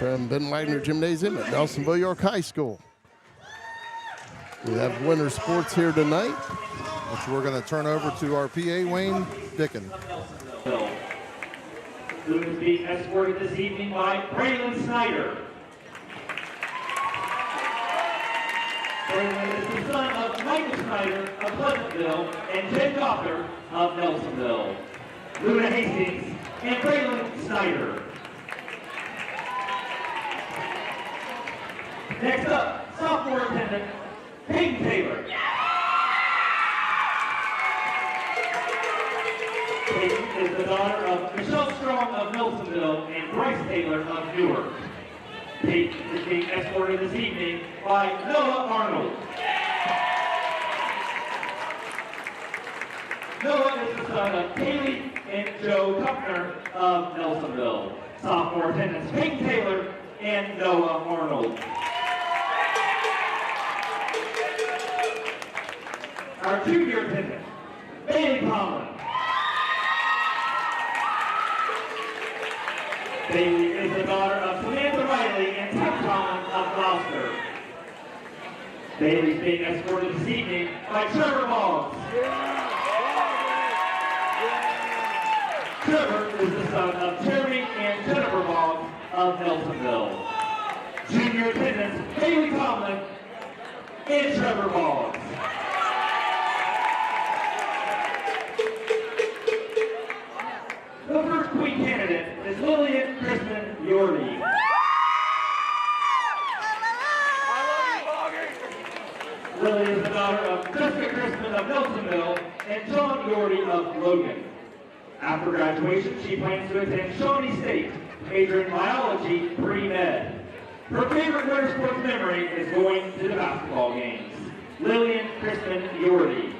from Ben Wagner Gymnasium at Nelsonville-York High School. We have winter sports here tonight, which we're going to turn over to our PA, Wayne Dickin. Who is being escorted this evening by Braylon Snyder. Braylon is the son of Michael Snyder of Pleasantville and Jen Gother of Nelsonville. Luna Hastings and Braylon Snyder. Next up, sophomore attendant, Peyton Taylor. Peyton is the daughter of Michelle Strong of Nelsonville and Bryce Taylor of Newark. Peyton is being escorted this evening by Noah Arnold. Noah is the son of Kaylee and Joe Kuckner of Nelsonville. Sophomore attendants Peyton Taylor and Noah Arnold. Our junior attendant, Bailey Tomlin. Bailey is the daughter of Samantha Riley and Tim Tomlin of Gloucester. Bailey is being escorted this evening by Trevor Boggs. Trevor is the son of Jeremy and Jennifer Boggs of Nelsonville. Junior attendants, Bailey Tomlin and Trevor Boggs. The first queen candidate is Lillian Crispin Yorty. Lily is the daughter of Jessica Crispin of Nelsonville and John Yorty of Logan. After graduation, she plans to attend Shawnee State, major in biology, pre-med. Her favorite winter sports memory is going to the basketball games. Lillian Crispin Yorty.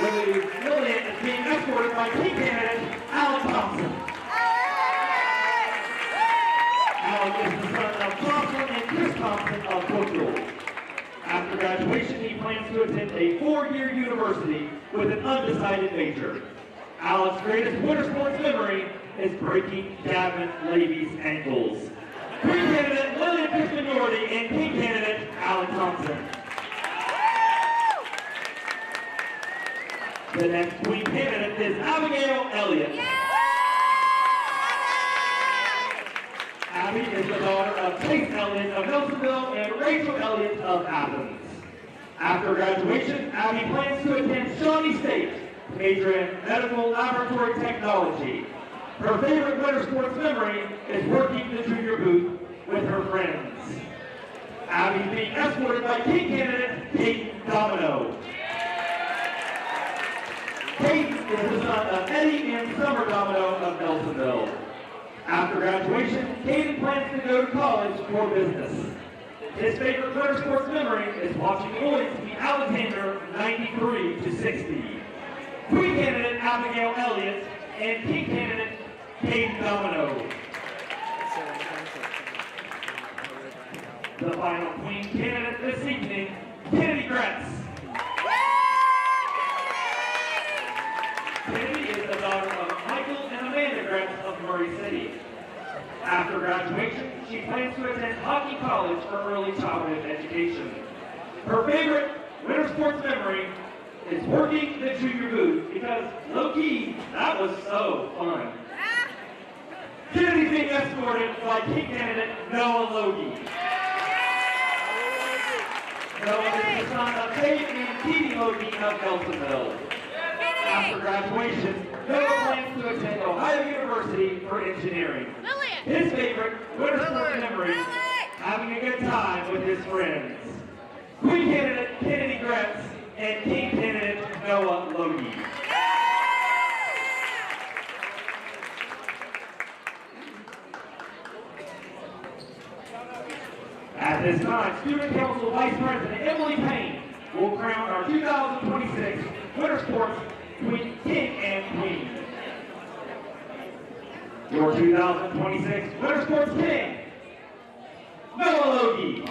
Lillian is being escorted by team candidate Alan Thompson. Alan is the son of Thompson and Chris Thompson of Brookfield. After graduation, he plans to attend a 4-year university with an undecided major. Alan's greatest winter sports memory is breaking Gavin Levy's ankles. Queen candidate Lillian Crispin Yorty and team candidate Alan Thompson. The next queen candidate is Abigail Elliott. Abby is the daughter of Chase Elliott of Nelsonville and Rachel Elliott of Athens. After graduation, Abby plans to attend Shawnee State, major in medical laboratory technology. Her favorite winter sports memory is working the junior booth with her friends. Abby is being escorted by team candidate Peyton Domino. Peyton is the son of Eddie and Summer Domino of Nelsonville. After graduation, Caden plans to go to college for business. His favorite winter sports memory is watching Lloyd's beat Alexander 93-60. Queen candidate Abigail Elliott and team candidate Caden Domino. The final queen candidate this evening, Kennedy Gretz. Kennedy is the daughter of Michael and Amanda Gretz of Murray City. After graduation, she plans to attend Hockey College for early childhood education. Her favorite winter sports memory is working the junior booth because, low-key, that was so fun. Kennedy's being escorted by team candidate Noah Loge. Noah is the son of Kate and Katie Loge of Nelsonville. After graduation, Noah plans to attend Ohio University for engineering. His favorite winter sport memory, having a good time with his friends. Queen candidate Kennedy Gretz and team candidate Noah Loge. At this time, Student Council Vice President Emily Payne will crown our 2026 Winter Sports King and Queen. Your 2026 Winter Sports King, Noah Loge.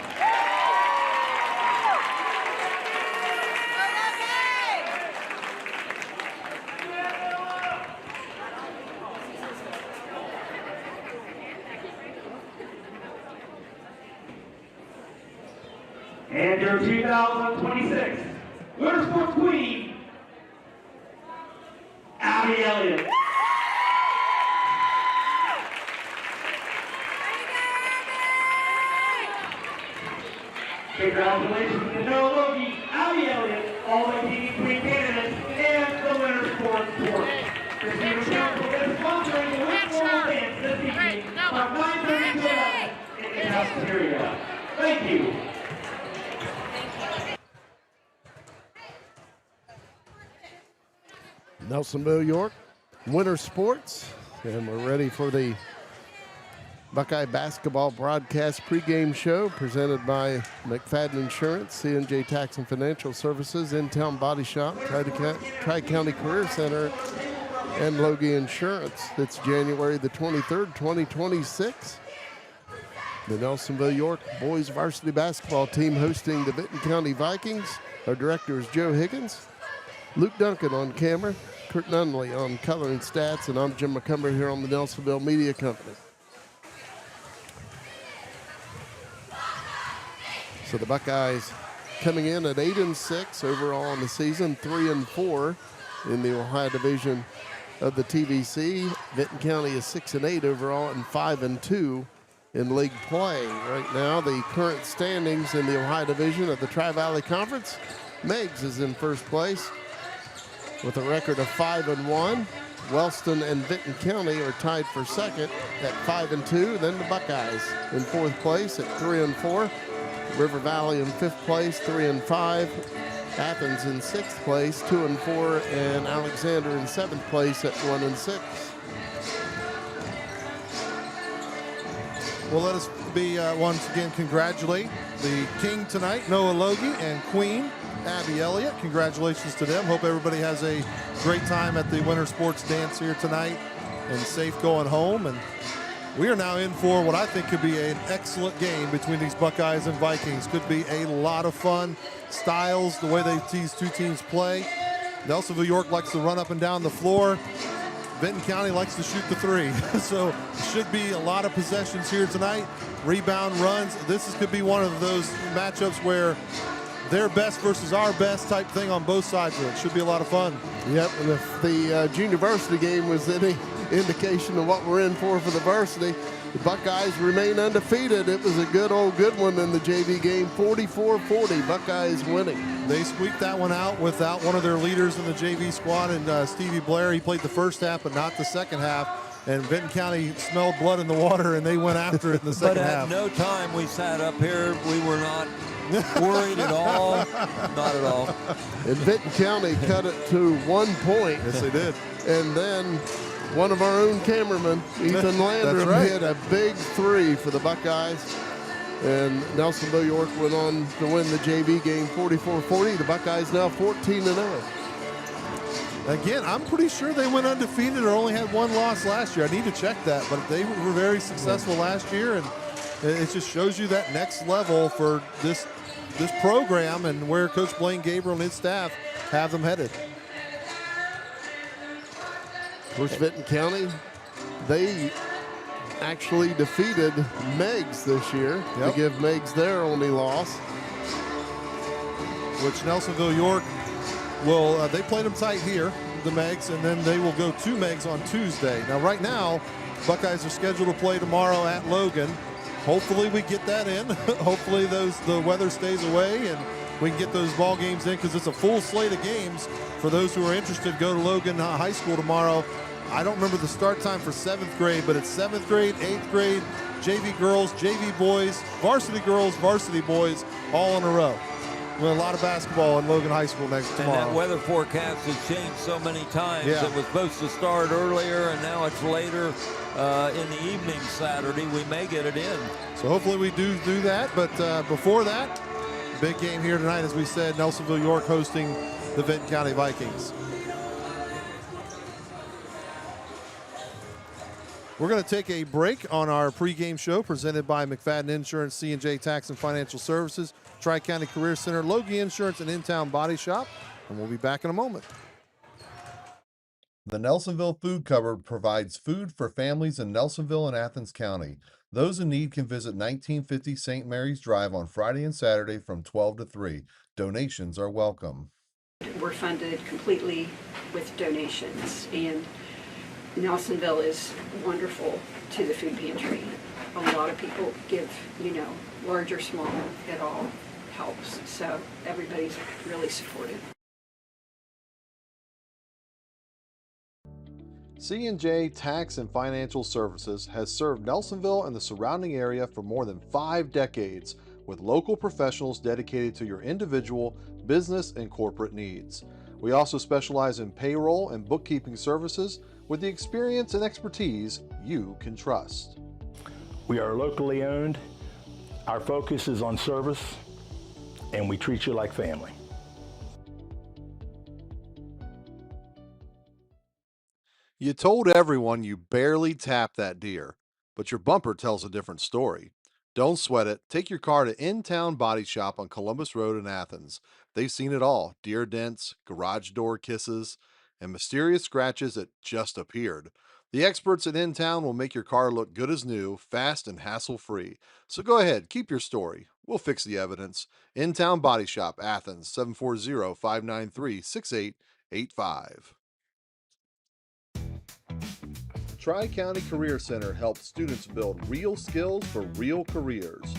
And your 2026 Winter Sports Queen, Abby Elliott. Congratulations to Noah Loge, Abby Elliott, all the King Queen candidates, and the Winter Sports Tour. This year's council is sponsoring the Winter Sports Dance this evening from 9:30 to 11 in the cafeteria. Thank you. Nelsonville-York Winter Sports, and we're ready for the Buckeye basketball broadcast pregame show presented by McFadden Insurance, C&J Tax and Financial Services, In-Town Body Shop, Tri-County Career Center, and Loge Insurance. It's January the 23rd, 2026. The Nelsonville-York boys varsity basketball team hosting the Vinton County Vikings. Our director is Joe Higgins. Luke Duncan on camera, Kurt Nunnally on color and stats, and I'm Jim McCumber here on the Nelsonville Media Company. So the Buckeyes coming in at 8-6 overall in the season, 3-4 in the Ohio Division of the TVC. Vinton County is 6-8 overall and 5-2 in league play. Right now, the current standings in the Ohio Division of the Tri-Valley Conference, Meigs is in first place with a record of 5-1. Wellston and Vinton County are tied for second at 5-2. Then the Buckeyes in fourth place at 3-4. River Valley in fifth place, 3-5. Athens in sixth place, 2-4, and Alexander in seventh place at 1-6. Well, let us once again congratulate the king tonight, Noah Loge, and queen, Abby Elliott. Congratulations to them. Hope everybody has a great time at the Winter Sports Dance here tonight and safe going home. And we are now in for what I think could be an excellent game between these Buckeyes and Vikings. Could be a lot of fun. Styles, the way these two teams play. Nelsonville-York likes to run up and down the floor. Vinton County likes to shoot the three. So it should be a lot of possessions here tonight. Rebound runs. This could be one of those matchups where their best versus our best type thing on both sides of it. Should be a lot of fun. Yep, and if the junior varsity game was any indication of what we're in for the varsity, the Buckeyes remain undefeated. It was a good one in the JV game, 44-40, Buckeyes winning. They squeaked that one out without one of their leaders in the JV squad, and Stevie Blair. He played the first half, but not the second half. And Vinton County smelled blood in the water, and they went after it in the second half. But at no time we sat up here, we were not worried at all. Not at all. And Vinton County cut it to 1 point. Yes, they did. And then one of our own cameramen, Ethan Landrum, hit a big three for the Buckeyes. And Nelsonville-York went on to win the JV game 44-40. The Buckeyes now 14-0. Again, I'm pretty sure they went undefeated or only had one loss last year. I need to check that, but they were very successful last year, and it just shows you that next level for this program and where Coach Blaine Gabriel and his staff have them headed. Of course, Vinton County, they actually defeated Meigs this year to give Meigs their only loss. Which Nelsonville-York will, they played them tight here, the Meigs, and then they will go to Meigs on Tuesday. Now, right now, Buckeyes are scheduled to play tomorrow at Logan. Hopefully we get that in. Hopefully the weather stays away and we can get those ball games in, because it's a full slate of games. For those who are interested, go to Logan High School tomorrow. I don't remember the start time for 7th grade, but it's 7th grade, 8th grade, JV girls, JV boys, varsity girls, varsity boys, all in a row. We have a lot of basketball in Logan High School tomorrow. And that weather forecast has changed so many times. Yeah. It was supposed to start earlier, and now it's later in the evening Saturday. We may get it in. So hopefully we do that. But before that, big game here tonight, as we said, Nelsonville-York hosting the Vinton County Vikings. We're going to take a break on our pregame show presented by McFadden Insurance, C&J Tax and Financial Services, Tri-County Career Center, Loge Insurance, and In-Town Body Shop. And we'll be back in a moment. The Nelsonville Food Cupboard provides food for families in Nelsonville and Athens County. Those in need can visit 1950 St. Mary's Drive on Friday and Saturday from 12 to 3. Donations are welcome. We're funded completely with donations, and Nelsonville is wonderful to the food pantry. A lot of people give, large or small, it all helps. So everybody's really supportive. C&J Tax and Financial Services has served Nelsonville and the surrounding area for more than 5 decades, with local professionals dedicated to your individual, business, and corporate needs. We also specialize in payroll and bookkeeping services with the experience and expertise you can trust. We are locally owned. Our focus is on service, and we treat you like family. You told everyone you barely tapped that deer, but your bumper tells a different story. Don't sweat it. Take your car to In-Town Body Shop on Columbus Road in Athens. They've seen it all: deer dents, garage door kisses, and mysterious scratches that just appeared. The experts at In-Town will make your car look good as new, fast and hassle-free. So go ahead, keep your story. We'll fix the evidence. In-Town Body Shop, Athens, 740-593-6885. Tri-County Career Center helps students build real skills for real careers.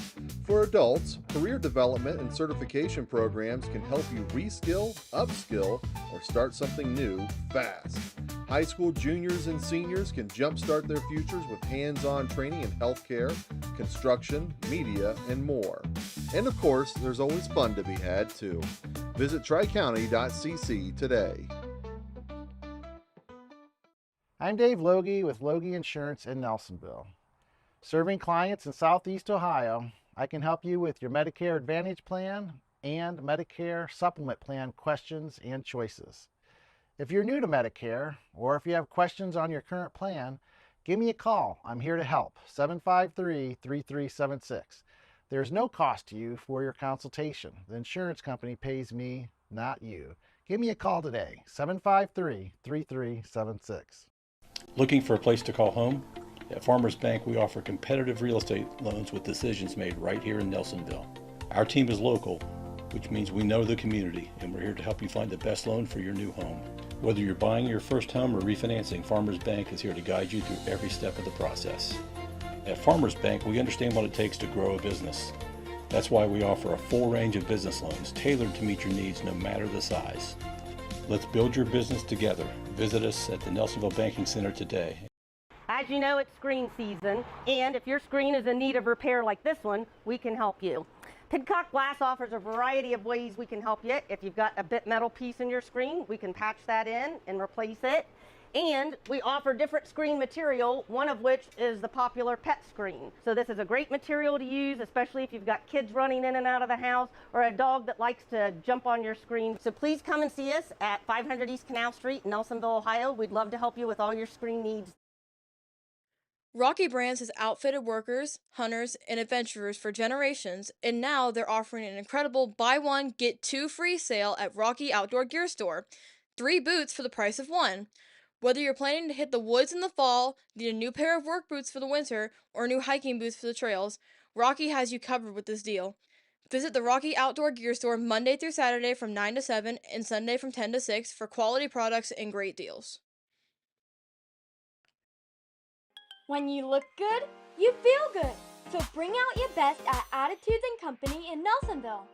For adults, career development and certification programs can help you reskill, upskill, or start something new fast. High school juniors and seniors can jumpstart their futures with hands-on training in healthcare, construction, media, and more. And of course, there's always fun to be had too. Visit tricounty.cc today. I'm Dave Loge with Loge Insurance in Nelsonville. Serving clients in Southeast Ohio, I can help you with your Medicare Advantage plan and Medicare Supplement plan questions and choices. If you're new to Medicare, or if you have questions on your current plan, give me a call. I'm here to help. 753-3376. There's no cost to you for your consultation. The insurance company pays me, not you. Give me a call today. 753-3376. Looking for a place to call home? At Farmers Bank, we offer competitive real estate loans with decisions made right here in Nelsonville. Our team is local, which means we know the community, and we're here to help you find the best loan for your new home. Whether you're buying your first home or refinancing, Farmers Bank is here to guide you through every step of the process. At Farmers Bank, we understand what it takes to grow a business. That's why we offer a full range of business loans tailored to meet your needs no matter the size. Let's build your business together. Visit us at the Nelsonville Banking Center today. As you know, it's screen season, and if your screen is in need of repair like this one, we can help you. Pidcock Glass offers a variety of ways we can help you. If you've got a bit metal piece in your screen, we can patch that in and replace it. And we offer different screen material, one of which is the popular pet screen. So this is a great material to use, especially if you've got kids running in and out of the house or a dog that likes to jump on your screen. So please come and see us at 500 East Canal Street, Nelsonville, Ohio. We'd love to help you with all your screen needs. Rocky Brands has outfitted workers, hunters, and adventurers for generations, and now they're offering an incredible buy one, get two free sale at Rocky Outdoor Gear Store. 3 boots for the price of 1. Whether you're planning to hit the woods in the fall, need a new pair of work boots for the winter, or new hiking boots for the trails, Rocky has you covered with this deal. Visit the Rocky Outdoor Gear Store Monday through Saturday from 9 to 7 and Sunday from 10 to 6 for quality products and great deals. When you look good, you feel good. So bring out your best at Attitudes & Company in Nelsonville.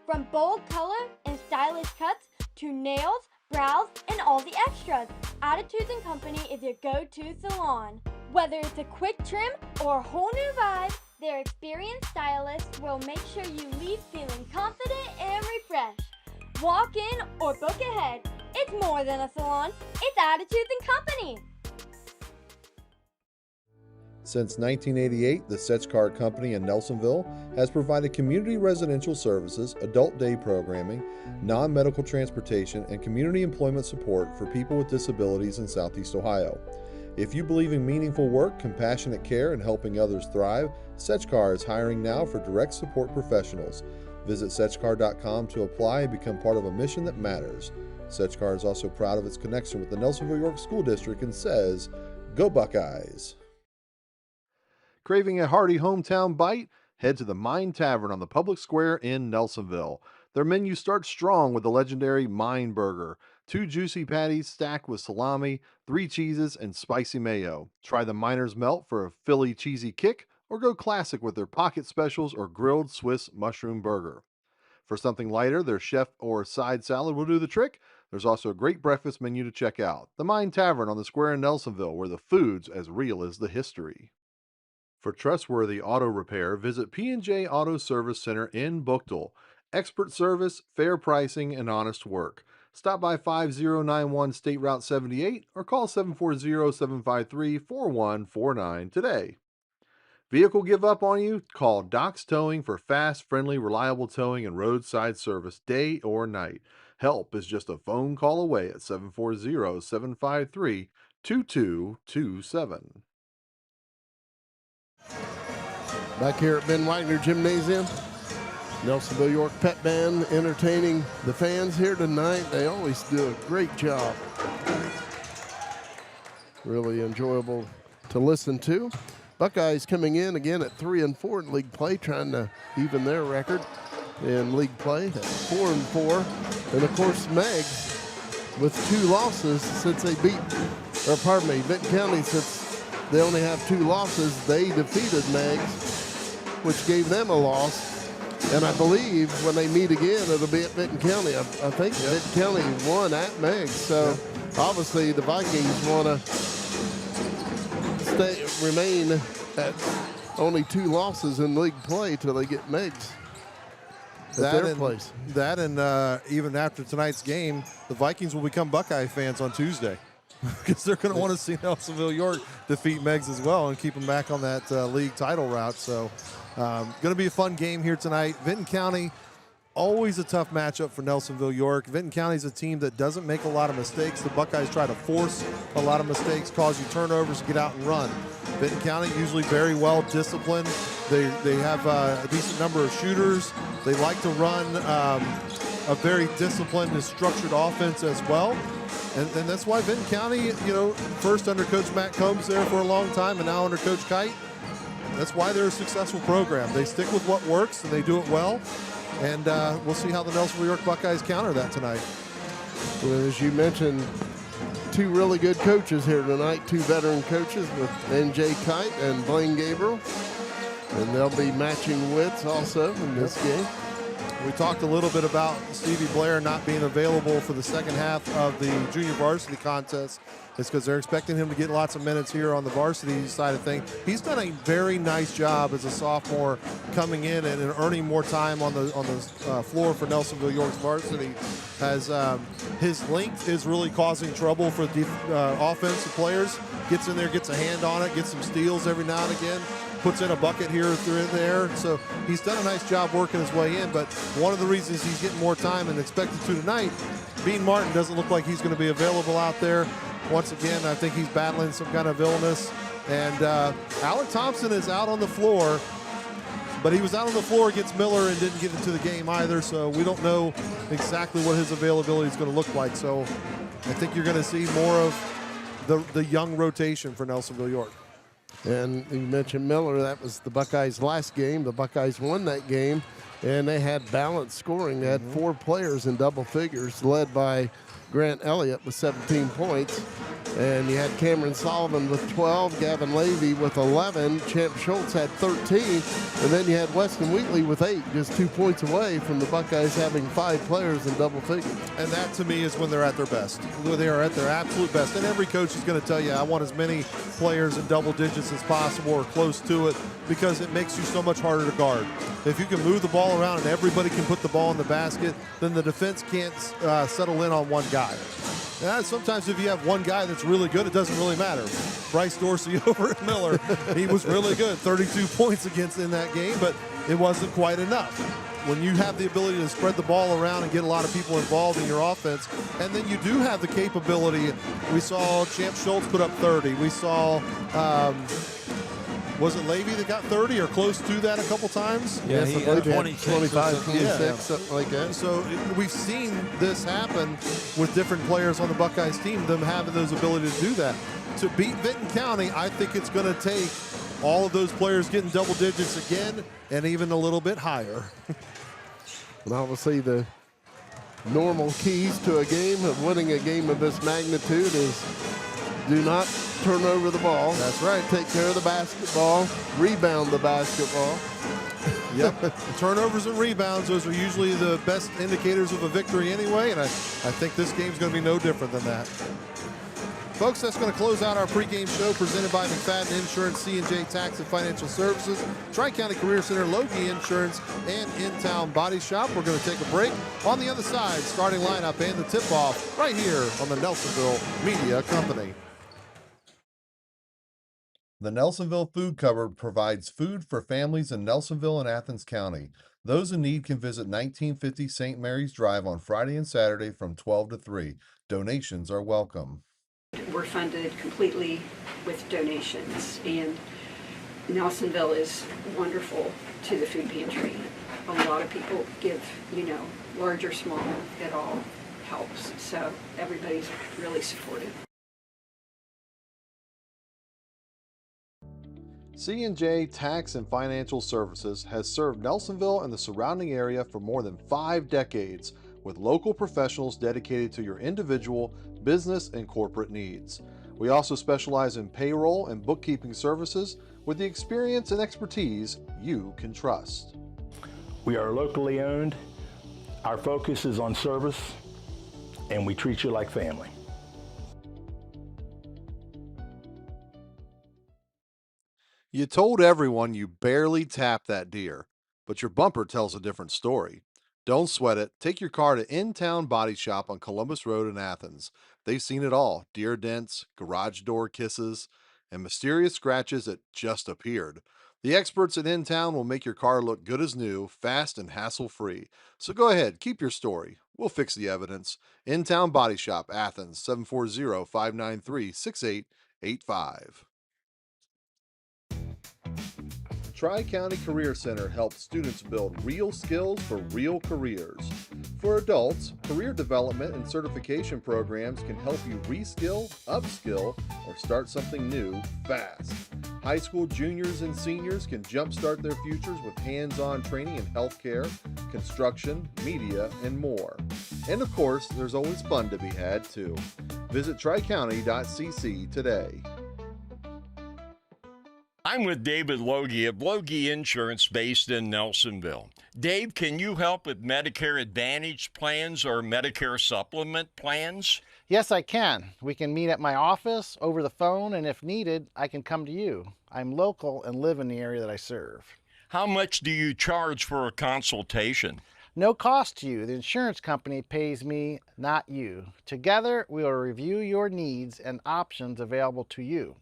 From bold color and stylish cuts to nails, brows, and all the extras, Attitudes & Company is your go-to salon. Whether it's a quick trim or a whole new vibe, their experienced stylists will make sure you leave feeling confident and refreshed. Walk in or book ahead. It's more than a salon, it's Attitudes & Company. Since 1988, the Sech-Kar Company in Nelsonville has provided community residential services, adult day programming, non-medical transportation, and community employment support for people with disabilities in Southeast Ohio. If you believe in meaningful work, compassionate care, and helping others thrive, Sech-Kar is hiring now for direct support professionals. Visit Sech-Kar.com to apply and become part of a mission that matters. Sech-Kar is also proud of its connection with the Nelsonville-York School District and says, "Go Buckeyes!" Craving a hearty hometown bite? Head to the Mine Tavern on the public square in Nelsonville. Their menu starts strong with the legendary Mine Burger. 2 juicy patties stacked with salami, 3 cheeses, and spicy mayo. Try the Miner's Melt for a Philly cheesy kick, or go classic with their pocket specials or grilled Swiss mushroom burger. For something lighter, their chef or side salad will do the trick. There's also a great breakfast menu to check out. The Mine Tavern on the square in Nelsonville, where the food's as real as the history. For trustworthy auto repair, visit P&J Auto Service Center in Buchtel. Expert service, fair pricing, and honest work. Stop by 5091 State Route 78 or call 740-753-4149 today. Vehicle give up on you? Call Doc's Towing for fast, friendly, reliable towing and roadside service day or night. Help is just a phone call away at 740-753-2227. Back here at Ben Wagner Gymnasium, Nelsonville-York Pep Band entertaining the fans here tonight. They always do a great job. Really enjoyable to listen to. Buckeyes coming in again at 3-4 in league play, trying to even their record in league play at 4-4. And of course, Megs with 2 losses since they beat, or pardon me, Vinton County, since they only have 2 losses, they defeated Megs, which gave them a loss. And I believe when they meet again, it'll be at Vinton County. I think Vinton County won at Megs. So obviously the Vikings want to remain at only 2 losses in league play till they get Megs at their place. That and even after tonight's game, the Vikings will become Buckeye fans on Tuesday because they're going to want to see Nelsonville-York defeat Megs as well and keep them back on that league title route. So going to be a fun game here tonight. Vinton County, always a tough matchup for Nelsonville-York. Vinton County is a team that doesn't make a lot of mistakes. The Buckeyes try to force a lot of mistakes, cause you turnovers, get out and run. Vinton County usually very well disciplined. They have a decent number of shooters. They like to run a very disciplined and structured offense as well. And that's why Vinton County, first under Coach Matt Combs there for a long time and now under Coach Kite, that's why they're a successful program. They stick with what works and they do it well. And we'll see how the Nelsonville-York Buckeyes counter that tonight. Well, as you mentioned, 2 really good coaches here tonight, 2 veteran coaches with N.J. Kite and Blaine Gabriel. And they'll be matching wits also in this game. We talked a little bit about Stevie Blair not being available for the second half of the junior varsity contest. It's because they're expecting him to get lots of minutes here on the varsity side of things. He's done a very nice job as a sophomore coming in and earning more time on the floor for Nelsonville-York's varsity. As his length is really causing trouble for the offensive players. Gets in there, gets a hand on it, gets some steals every now and again. Puts in a bucket here or there. So he's done a nice job working his way in, but one of the reasons he's getting more time and expected to tonight, Bean Martin doesn't look like he's going to be available out there. Once again, I think he's battling some kind of illness. And Alec Thompson is out on the floor, but he was out on the floor against Miller and didn't get into the game either, so we don't know exactly what his availability is going to look like. So I think you're going to see more of the young rotation for Nelsonville-York. And you mentioned Miller. That was the Buckeyes' last game. The Buckeyes won that game, and they had balanced scoring. They had 4 players in double figures, led by Grant Elliott with 17 points. And you had Cameron Sullivan with 12, Gavin Levy with 11, Champ Schultz had 13, and then you had Weston Wheatley with 8, just 2 points away from the Buckeyes having 5 players in double figures. And that, to me, is when they're at their best. They are at their absolute best. And every coach is going to tell you, I want as many players in double digits as possible or close to it, because it makes you so much harder to guard. If you can move the ball around and everybody can put the ball in the basket, then the defense can't settle in on one guy. Sometimes if you have one guy that's really good, it doesn't really matter. Bryce Dorsey over at Miller, he was really good, 32 points in that game, but it wasn't quite enough. When you have the ability to spread the ball around and get a lot of people involved in your offense, and then you do have the capability. We saw Champ Schultz put up 30. We saw, was it Levy that got 30 or close to that a couple times? Yeah, he got 25, 26, something like that. So we've seen this happen with different players on the Buckeyes team, them having those ability to do that. To beat Vinton County, I think it's going to take all of those players getting double digits again and even a little bit higher. And obviously the normal keys to a game, of winning a game of this magnitude, is do not turn over the ball. That's right. Take care of the basketball, rebound the basketball. Yep. Turnovers and rebounds, those are usually the best indicators of a victory anyway, and I think this game's going to be no different than that. Folks, that's going to close out our pregame show presented by McFadden Insurance, C&J Tax and Financial Services, Tri-County Career Center, Loge Insurance, and In-Town Body Shop. We're going to take a break. On the other side, starting lineup and the tip-off right here on the Nelsonville Media Company. The Nelsonville Food Cupboard provides food for families in Nelsonville and Athens County. Those in need can visit 1950 St. Mary's Drive on Friday and Saturday from 12 to 3. Donations are welcome. We're funded completely with donations, and Nelsonville is wonderful to the food pantry. A lot of people give, large or small, it all helps. So everybody's really supportive. C&J Tax and Financial Services has served Nelsonville and the surrounding area for more than 5 decades, with local professionals dedicated to your individual, business, and corporate needs. We also specialize in payroll and bookkeeping services with the experience and expertise you can trust. We are locally owned. Our focus is on service, and we treat you like family. You told everyone you barely tapped that deer, but your bumper tells a different story. Don't sweat it. Take your car to In-Town Body Shop on Columbus Road in Athens. They've seen it all: deer dents, garage door kisses, and mysterious scratches that just appeared. The experts at In-Town will make your car look good as new, fast and hassle-free. So go ahead, keep your story. We'll fix the evidence. In-Town Body Shop, Athens, 740-593-6885. Tri-County Career Center helps students build real skills for real careers. For adults, career development and certification programs can help you reskill, upskill, or start something new fast. High school juniors and seniors can jumpstart their futures with hands-on training in healthcare, construction, media, and more. And of course, there's always fun to be had too. Visit tricounty.cc today. I'm with David Loge of Loge Insurance based in Nelsonville. Dave, can you help with Medicare Advantage plans or Medicare Supplement plans? Yes, I can. We can meet at my office, over the phone, and if needed, I can come to you. I'm local and live in the area that I serve. How much do you charge for a consultation? No cost to you. The insurance company pays me, not you. Together, we will review your needs and options available to you.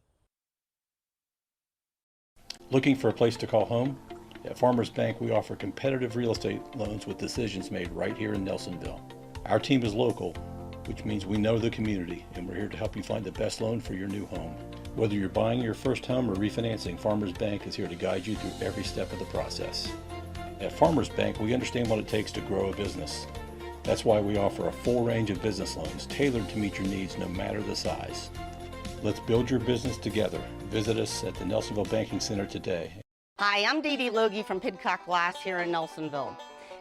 Looking for a place to call home? At Farmers Bank, we offer competitive real estate loans with decisions made right here in Nelsonville. Our team is local, which means we know the community, and we're here to help you find the best loan for your new home. Whether you're buying your first home or refinancing, Farmers Bank is here to guide you through every step of the process. At Farmers Bank, we understand what it takes to grow a business. That's why we offer a full range of business loans tailored to meet your needs no matter the size. Let's build your business together. Visit us at the Nelsonville Banking Center today. Hi, I'm Dee Dee Loge from Pidcock Glass here in Nelsonville.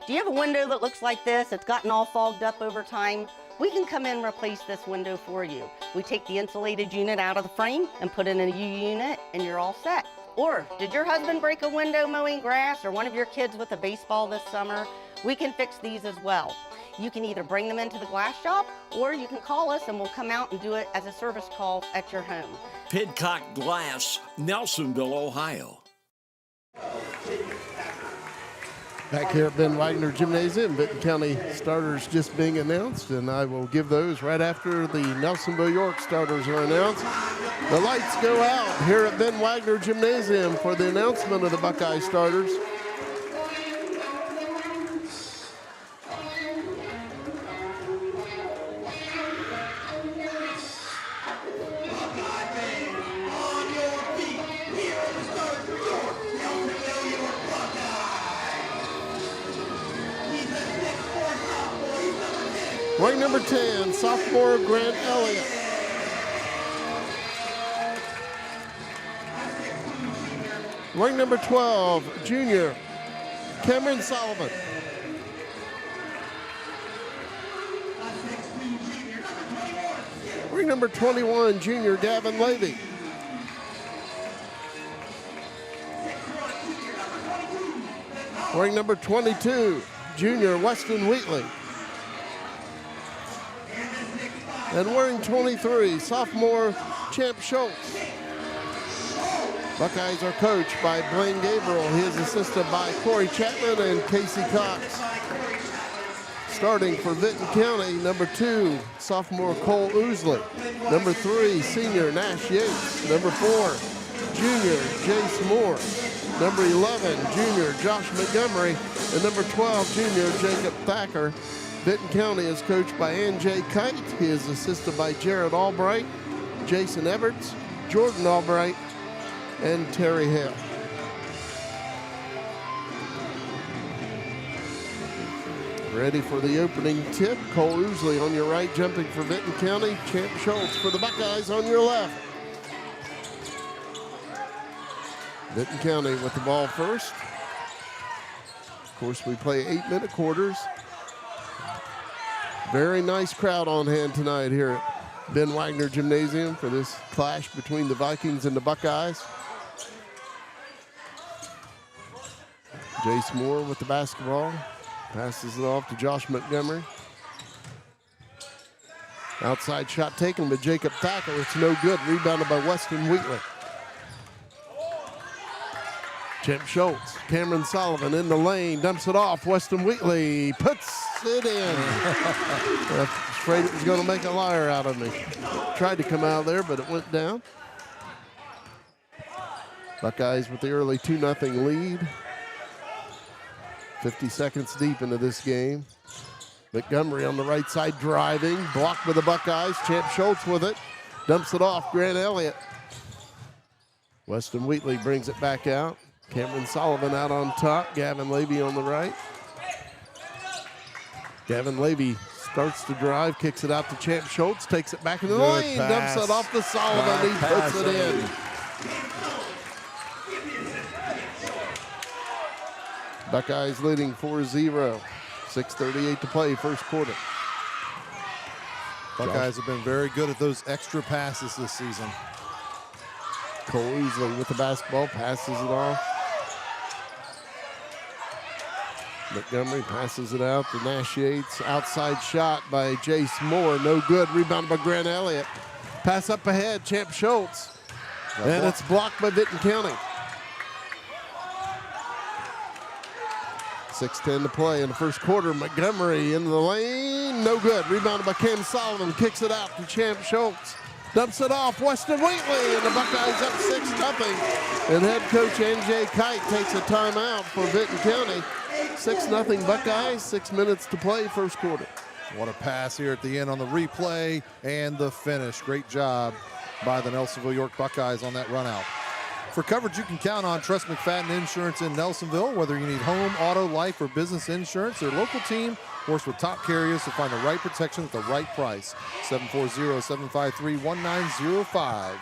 Do you have a window that looks like this? It's gotten all fogged up over time. We can come in and replace this window for you. We take the insulated unit out of the frame and put in a U unit and you're all set. Or, did your husband break a window mowing grass or one of your kids with a baseball this summer? We can fix these as well. You can either bring them into the glass shop or you can call us and we'll come out and do it as a service call at your home. Pidcock Glass, Nelsonville, Ohio. Back here at Ben Wagner Gymnasium, Vinton County starters just being announced, and I will give those right after the Nelsonville-York starters are announced. The lights go out here at Ben Wagner Gymnasium for the announcement of the Buckeye starters. Ring number 10, sophomore Grant Elliott. Wearing number 12, junior Cameron Sullivan. Wearing number 21, junior Gavin Levy. Wearing number 22, junior Weston Wheatley. And wearing 23, sophomore Champ Schultz. Buckeyes are coached by Blaine Gabriel. He is assisted by Corey Chapman and Casey Cox. Starting for Vinton County, number 2, sophomore Cole Ousley. Number 3, senior Nash Yates. Number 4, junior Jace Moore. Number 11, junior Josh Montgomery. And number 12, junior Jacob Thacker. Vinton County is coached by N.J. Kite. He is assisted by Jared Albright, Jason Everts, Jordan Albright, and Terry Hale. Ready for the opening tip. Cole Ousley on your right, jumping for Vinton County. Champ Schultz for the Buckeyes on your left. Vinton County with the ball first. Of course, we play 8-minute quarters. Very nice crowd on hand tonight here at Ben Wagner Gymnasium for this clash between the Vikings and the Buckeyes. Jace Moore with the basketball. Passes it off to Josh Montgomery. Outside shot taken by Jacob Thacker. It's no good. Rebounded by Weston Wheatley. Champ Schultz, Cameron Sullivan in the lane, dumps it off. Weston Wheatley puts it in. I was afraid it was going to make a liar out of me. Tried to come out there, but it went down. Buckeyes with the early 2-0 lead. 50 seconds deep into this game. Montgomery on the right side driving, blocked by the Buckeyes. Champ Schultz with it, dumps it off. Grant Elliott. Weston Wheatley brings it back out. Cameron Sullivan out on top. Gavin Levy on the right. Gavin Levy starts to drive, kicks it out to Champ Schultz, takes it back in the lane, dumps it off to Sullivan. He puts it in. Buckeyes leading 4-0. 6:38 to play, first quarter. Buckeyes have been very good at those extra passes this season. Cole Ousley with the basketball, passes it off. Montgomery passes it out to Nash Yates. Outside shot by Jace Moore, no good. Rebounded by Grant Elliott. Pass up ahead, Champ Schultz. And it's blocked by Vinton County. 6:10 to play in the first quarter. Montgomery in the lane, no good. Rebounded by Cam Sullivan, kicks it out to Champ Schultz. Dumps it off, Weston Wheatley, and the Buckeyes up 6-0. And head coach N.J. Kite takes a timeout for Vinton County. 6-0 Buckeyes, 6 minutes to play, first quarter. What a pass here at the end on the replay and the finish. Great job by the Nelsonville-York Buckeyes on that run out. For coverage you can count on, trust McFadden Insurance in Nelsonville. Whether you need home, auto, life, or business insurance, their local team works with top carriers to find the right protection at the right price. 740-753-1905.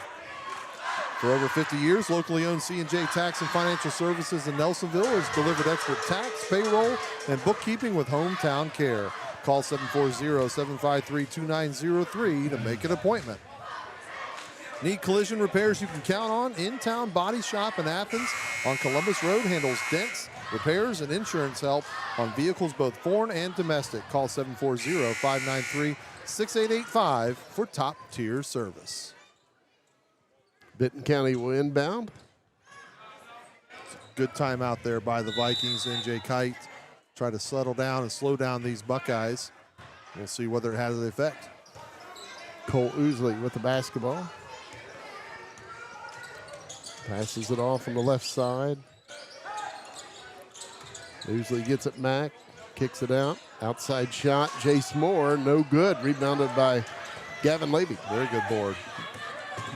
For over 50 years, locally owned C&J Tax and Financial Services in Nelsonville has delivered expert tax, payroll, and bookkeeping with hometown care. Call 740-753-2903 to make an appointment. Need collision repairs you can count on? In-town Body Shop in Athens on Columbus Road handles dents, repairs, and insurance help on vehicles both foreign and domestic. Call 740-593-6885 for top-tier service. Vinton County will inbound. Good timeout there by the Vikings. N.J. Kite try to settle down and slow down these Buckeyes. We'll see whether it has an effect. Cole Ousley with the basketball. Passes it off on the left side. Ousley gets it back, kicks it out. Outside shot, Jace Moore, no good. Rebounded by Gavin Levy. Very good board.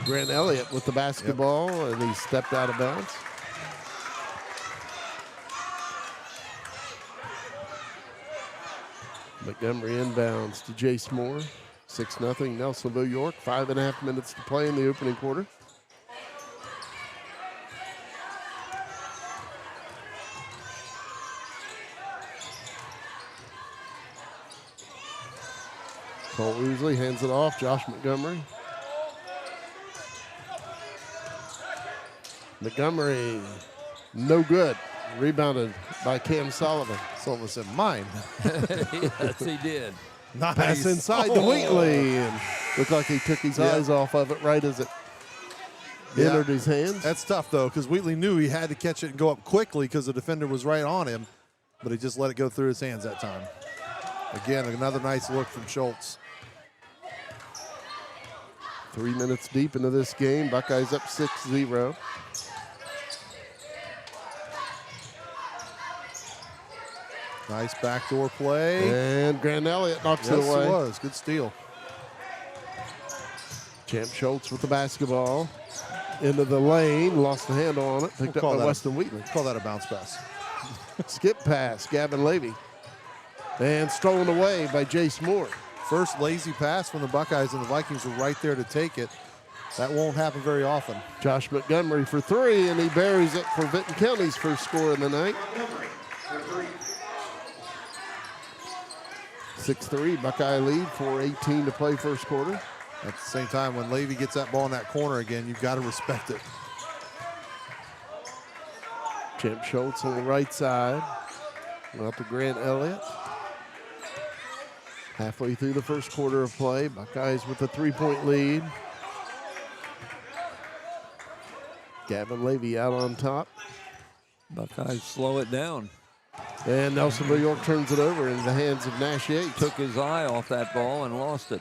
Grant Elliott with the basketball, and he stepped out of bounds. Montgomery inbounds to Jace Moore. 6-0 Nelsonville-York. 5.5 minutes to play in the opening quarter. Cole Ousley hands it off. Josh Montgomery. Montgomery, no good. Rebounded by Cam Sullivan. Sullivan said, mine. Yes, he did. Nice. Pass inside to Wheatley. And looked like he took his eyes off of it right as it entered his hands. That's tough, though, because Wheatley knew he had to catch it and go up quickly because the defender was right on him, but he just let it go through his hands that time. Again, another nice look from Schultz. 3 minutes deep into this game. Buckeyes up 6-0. Nice backdoor play. And Grant Elliott knocks it away. Yes, it was. Good steal. Champ Schultz with the basketball. Into the lane. Lost the handle on it. Picked up by Weston Wheatley. Call that a bounce pass. Skip pass. Gavin Levy. And stolen away by Jace Moore. First lazy pass from the Buckeyes, and the Vikings were right there to take it. That won't happen very often. Josh Montgomery for three, and he buries it for Vinton County's first score of the night. 6-3, Buckeye lead, 4:18 to play first quarter. At the same time, when Levy gets that ball in that corner again, you've got to respect it. Champ Schultz on the right side. Out to Grant Elliott. Halfway through the first quarter of play, Buckeyes with a 3-point lead. Gavin Levy out on top. Buckeyes slow it down. And Nelsonville-York turns it over in the hands of Nash Yates. Took his eye off that ball and lost it.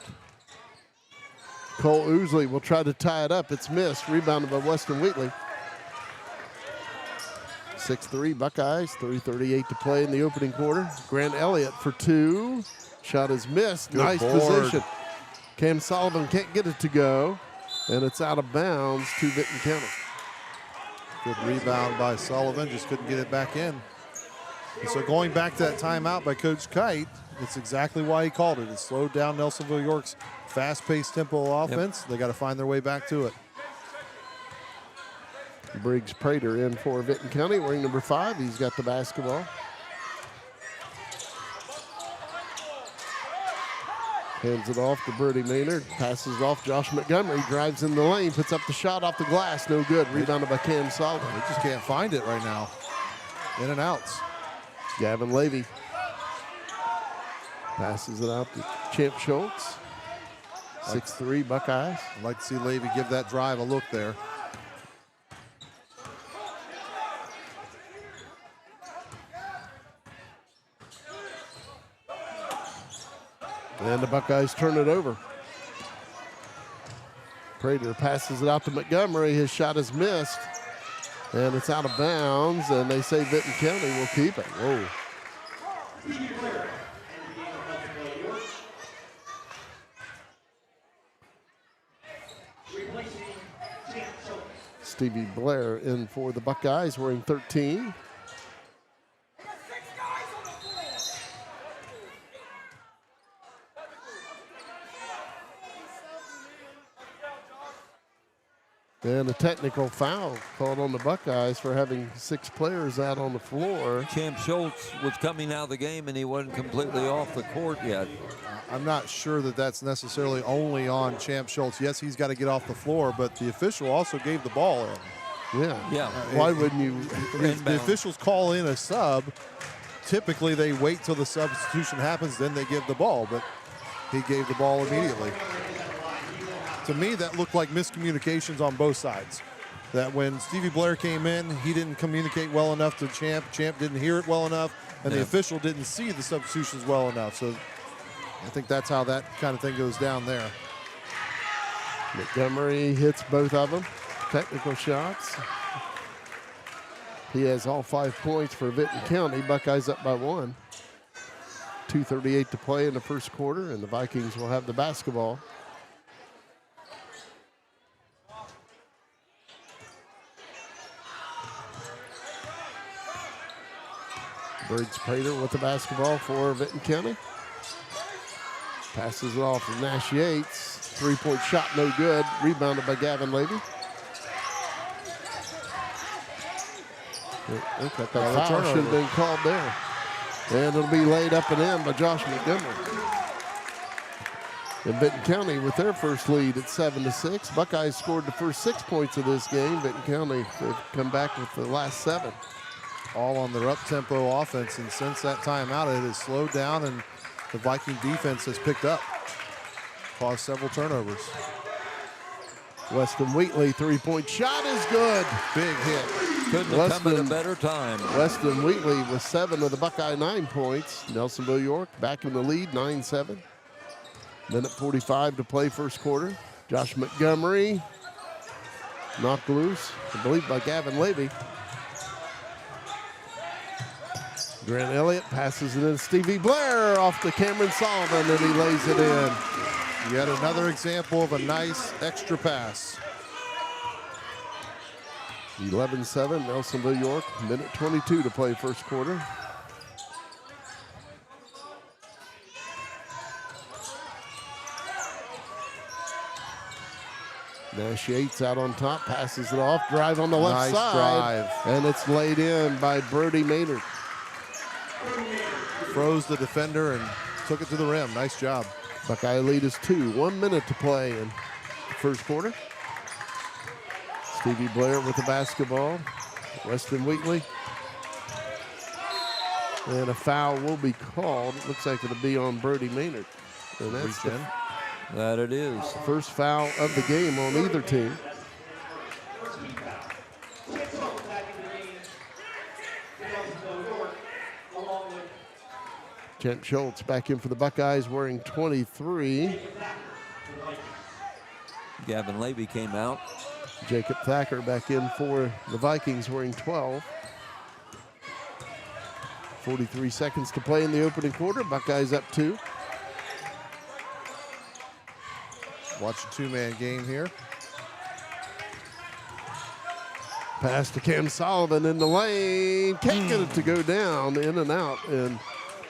Cole Ousley will try to tie it up. It's missed. Rebounded by Weston Wheatley. 6-3 Buckeyes, 3:38 to play in the opening quarter. Grant Elliott for two. Shot is missed. Good nice board. position. Cam Sullivan can't get it to go, and it's out of bounds to Vinton County. Good rebound by Sullivan, just couldn't get it back in. And so going back to that timeout by Coach Kite, it's exactly why he called it. It slowed down Nelsonville-York's fast-paced tempo offense. They got to find their way back to it. Briggs Prater in for Vinton County, wearing number 5. He's got the basketball. Hands it off to Birdie Maynard. Passes it off Josh Montgomery. Drives in the lane. Puts up the shot off the glass. No good. Rebounded by Cam Sullivan. They just can't find it right now. In and outs. Gavin Levy. Passes it out to Champ Schultz. 6-3 Buckeyes. I'd like to see Levy give that drive a look there. And the Buckeyes turn it over. Prater passes it out to Montgomery. His shot is missed. And it's out of bounds. And they say Vinton County will keep it. Whoa. Stevie Blair in for the Buckeyes, wearing 13. And a technical foul called on the Buckeyes for having 6 players out on the floor. Champ Schultz was coming out of the game and he wasn't completely off the court yet. I'm not sure that that's necessarily only on Champ Schultz. Yes, he's got to get off the floor, but the official also gave the ball in. Yeah. Why wouldn't you? If the officials call in a sub, typically they wait till the substitution happens, then they give the ball, but he gave the ball immediately. To me, that looked like miscommunications on both sides. That when Stevie Blair came in, he didn't communicate well enough to Champ. Champ didn't hear it well enough, and the official didn't see the substitutions well enough. So I think that's how that kind of thing goes down there. Montgomery hits both of them. Technical shots. He has all 5 points for Vinton County. Buckeyes up by 1. 2:38 to play in the first quarter, and the Vikings will have the basketball. Briggs Prater with the basketball for Vinton County. Passes it off to Nash Yates. 3-point shot, no good. Rebounded by Gavin Levy. Look at that foul should have been called there. And it'll be laid up and in by Josh Montgomery. And Vinton County with their first lead at 7-6. Buckeyes scored the first 6 points of this game. Vinton County have come back with the last 7. All on their up-tempo offense, and since that timeout, it has slowed down, and the Viking defense has picked up, caused several turnovers. Weston Wheatley, three-point shot is good. Big hit. Couldn't have come at a better time. Weston Wheatley with 7 of the Buckeye 9 points. Nelsonville-York back in the lead, 9-7. Minute 45 to play first quarter. Josh Montgomery knocked loose, I believe, by Gavin Levy. Grant Elliott passes it in. Stevie Blair off to Cameron Sullivan, and he lays it in. Yet another example of a nice extra pass. 11-7, Nelsonville-York. Minute 22 to play first quarter. Nash Yates out on top, passes it off, drive on the left Nice side. drive. And it's laid in by Brody Maynard. Froze the defender and took it to the rim. Nice job. Buckeye lead is 2. 1 minute to play in the first quarter. Stevie Blair with the basketball. Weston Wheatley. And a foul will be called. It looks like it'll be on Brody Maynard. And that's that it is. First foul of the game on either team. Kent Schultz back in for the Buckeyes wearing 23. Gavin Levy came out. Jacob Thacker back in for the Vikings wearing 12. 43 seconds to play in the opening quarter. Buckeyes up 2. Watch a two-man game here. Pass to Cam Sullivan in the lane. Can't get it to go down, in and out. And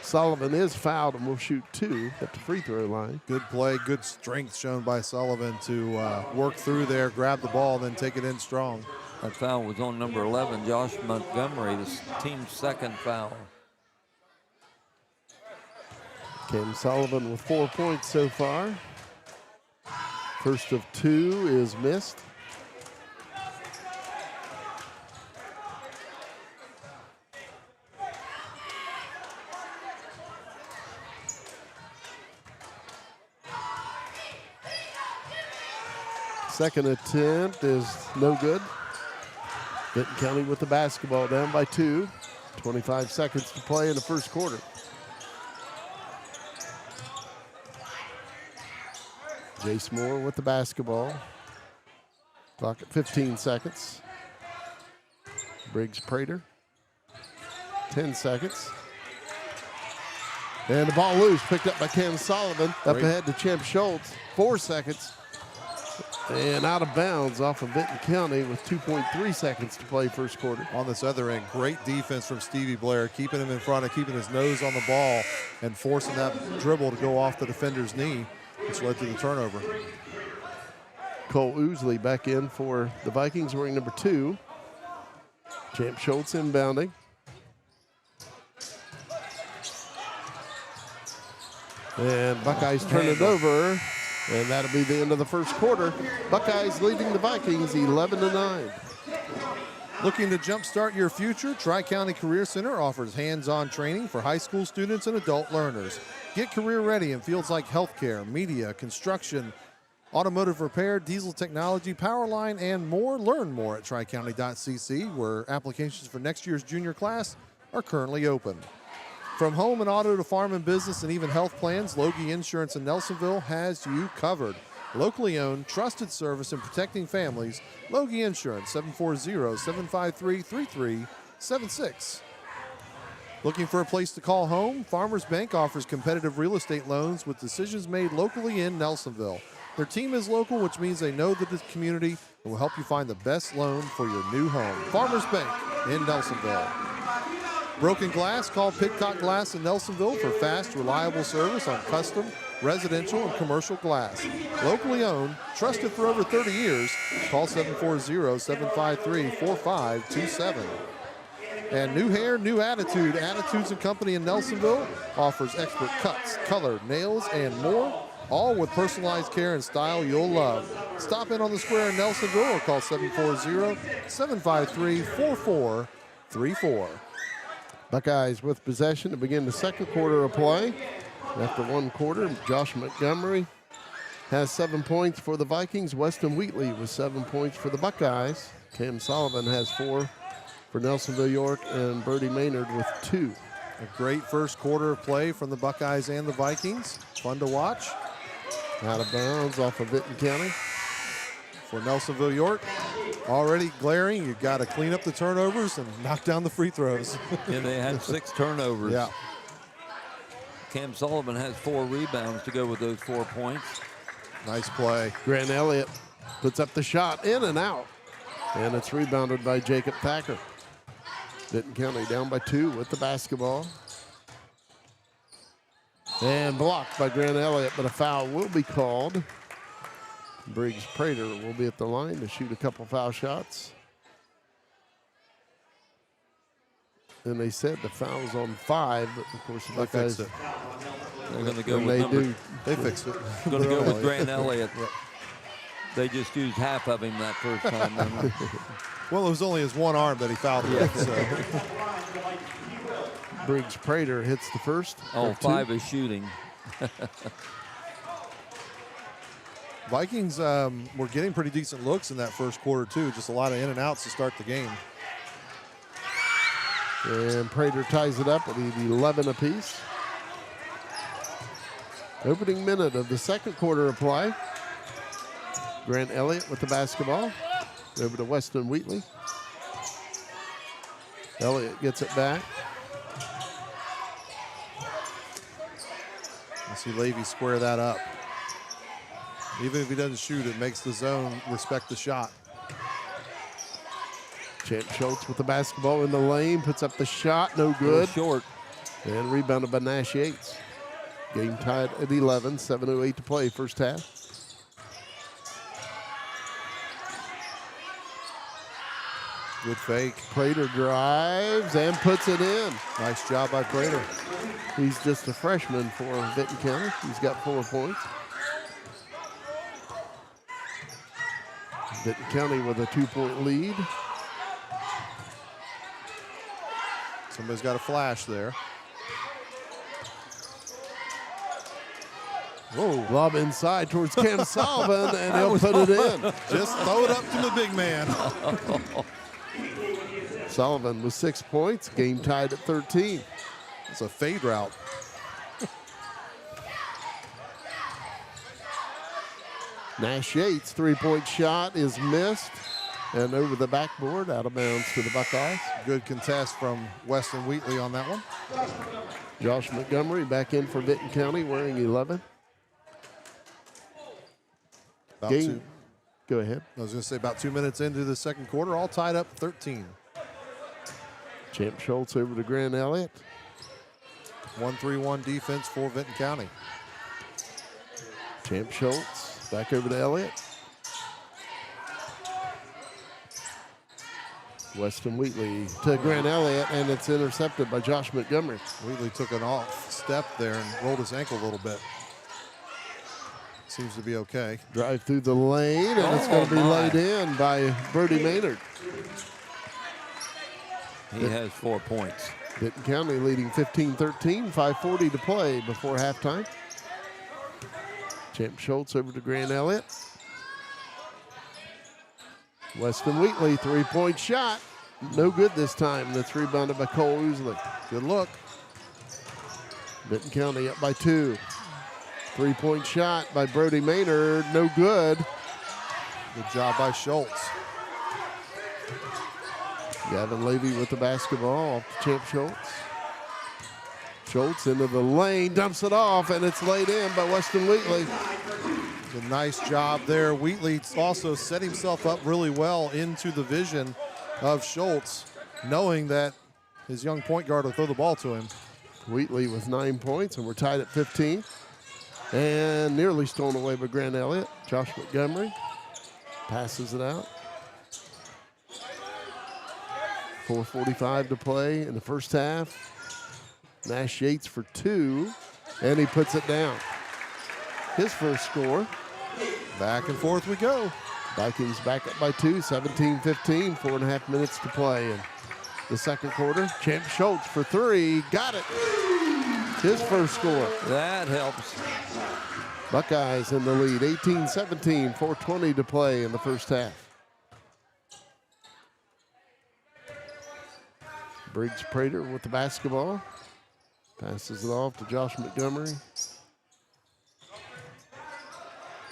Sullivan is fouled and will shoot 2 at the free throw line. Good play, good strength shown by Sullivan to work through there, grab the ball, then take it in strong. That foul was on number 11, Josh Montgomery, the team's second foul. Cam Sullivan with 4 points so far. First of 2 is missed. Second attempt is no good. Vinton County with the basketball, down by 2. 25 seconds to play in the first quarter. Jace Moore with the basketball. Clock at 15 seconds. Briggs Prater. 10 seconds. And the ball loose, picked up by Cam Sullivan. Up ahead to Champ Schultz. 4 seconds. And out of bounds off of Vinton County with 2.3 seconds to play first quarter. On this other end, great defense from Stevie Blair, keeping him in front of, keeping his nose on the ball and forcing that dribble to go off the defender's knee, which led to the turnover. Cole Ousley back in for the Vikings wearing number 2. Champ Schultz inbounding. And Buckeyes turn it over. And that'll be the end of the first quarter. Buckeyes leading the Vikings 11-9. Looking to jumpstart your future? Tri-County Career Center offers hands-on training for high school students and adult learners. Get career ready in fields like healthcare, media, construction, automotive repair, diesel technology, power line, and more. Learn more at tricounty.cc, where applications for next year's junior class are currently open. From home and auto to farm and business and even health plans, Loge Insurance in Nelsonville has you covered. Locally owned, trusted service in protecting families. Loge Insurance, 740-753-3376. Looking for a place to call home? Farmers Bank offers competitive real estate loans with decisions made locally in Nelsonville. Their team is local, which means they know the community and will help you find the best loan for your new home. Farmers Bank in Nelsonville. Broken glass? Call Pidcock Glass in Nelsonville for fast, reliable service on custom, residential, and commercial glass. Locally owned, trusted for over 30 years. Call 740-753-4527. And new hair, new attitude. Attitudes and Company in Nelsonville offers expert cuts, color, nails, and more. all with personalized care and style you'll love. Stop in on the square in Nelsonville or call 740-753-4434. Buckeyes with possession to begin the second quarter of play. After one quarter, Josh Montgomery has 7 points for the Vikings. Weston Wheatley with 7 points for the Buckeyes. Cam Sullivan has 4 for Nelsonville-York, and Brody Maynard with 2. A great first quarter of play from the Buckeyes and the Vikings. Fun to watch. Out of bounds off of Vinton County. For Nelsonville-York, already glaring. You've got to clean up the turnovers and knock down the free throws. Yeah, they had 6 turnovers. Yeah. Cam Sullivan has 4 rebounds to go with those 4 points. Nice play. Grant Elliott puts up the shot, in and out. And it's rebounded by Jacob Thacker. Vinton County down by 2 with the basketball. And blocked by Grant Elliott, but a foul will be called. Briggs Prater will be at the line to shoot a couple foul shots. And they said the foul's on 5, but of course the Buckeyes, fixed it. They're going to go with They fixed it. Going to go with Grant Elliott. They just used half of him that first time. Well, it was only his one arm that he fouled with. So. Briggs Prater hits the first. Oh, 5 is shooting. Vikings were getting pretty decent looks in that first quarter, too. Just a lot of in and outs to start the game. And Prater ties it up at 11 apiece. Opening minute of the second quarter of play. Grant Elliott with the basketball. Over to Weston Wheatley. Elliott gets it back. I see Levy square that up. Even if he doesn't shoot, it makes the zone respect the shot. Champ Schultz with the basketball in the lane, puts up the shot, no good. Short. And rebounded by Nash Yates. Game tied at 11, 7:08 to play, first half. Good fake. Prater drives and puts it in. Nice job by Prater. He's just a freshman for Vinton County. He's got 4 points. Vinton County with a 2-point lead. Somebody's got a flash there. Whoa. Lob inside towards Cam Sullivan, and he'll put it in. Just throw it up to the big man. Sullivan with 6 points, game tied at 13. It's a fade route. Nash Yates' 3-point shot is missed and over the backboard, out of bounds to the Buckeyes. Good contest from Weston Wheatley on that one. Josh Montgomery back in for Vinton County wearing 11. Go ahead. I was going to say about 2 minutes into the second quarter, all tied up 13. Champ Schultz over to Grant Elliott. 1-3-1 defense for Vinton County. Champ Schultz back over to Elliott. Weston Wheatley to Grant Elliott, and it's intercepted by Josh Montgomery. Wheatley took an off step there and rolled his ankle a little bit. Seems to be okay. Drive through the lane, and it's going to be laid in by Brody Maynard. He has 4 points. Vinton County leading 15-13, 5:40 to play before halftime. Champ Schultz over to Grant Elliott. Weston Wheatley, 3-point shot. No good this time. That's rebounded by Cole Ousley. Good look. Vinton County up by 2. 3-point shot by Brody Maynard. No good. Good job by Schultz. Gavin Levy with the basketball off to Champ Schultz. Schultz into the lane, dumps it off, and it's laid in by Weston Wheatley. A nice job there. Wheatley also set himself up really well into the vision of Schultz, knowing that his young point guard will throw the ball to him. Wheatley with 9 points, and we're tied at 15. And nearly stolen away by Grant Elliott. Josh Montgomery passes it out. 4:45 to play in the first half. Nash Yates for 2, and he puts it down. his first score. Back and forth we go. Vikings back up by 2, 17-15, 4.5 minutes to play in the second quarter. Champ Schultz for 3, got it. His first score. That helps. Buckeyes in the lead, 18-17, 4:20 to play in the first half. Briggs Prater with the basketball. Passes it off to Josh Montgomery.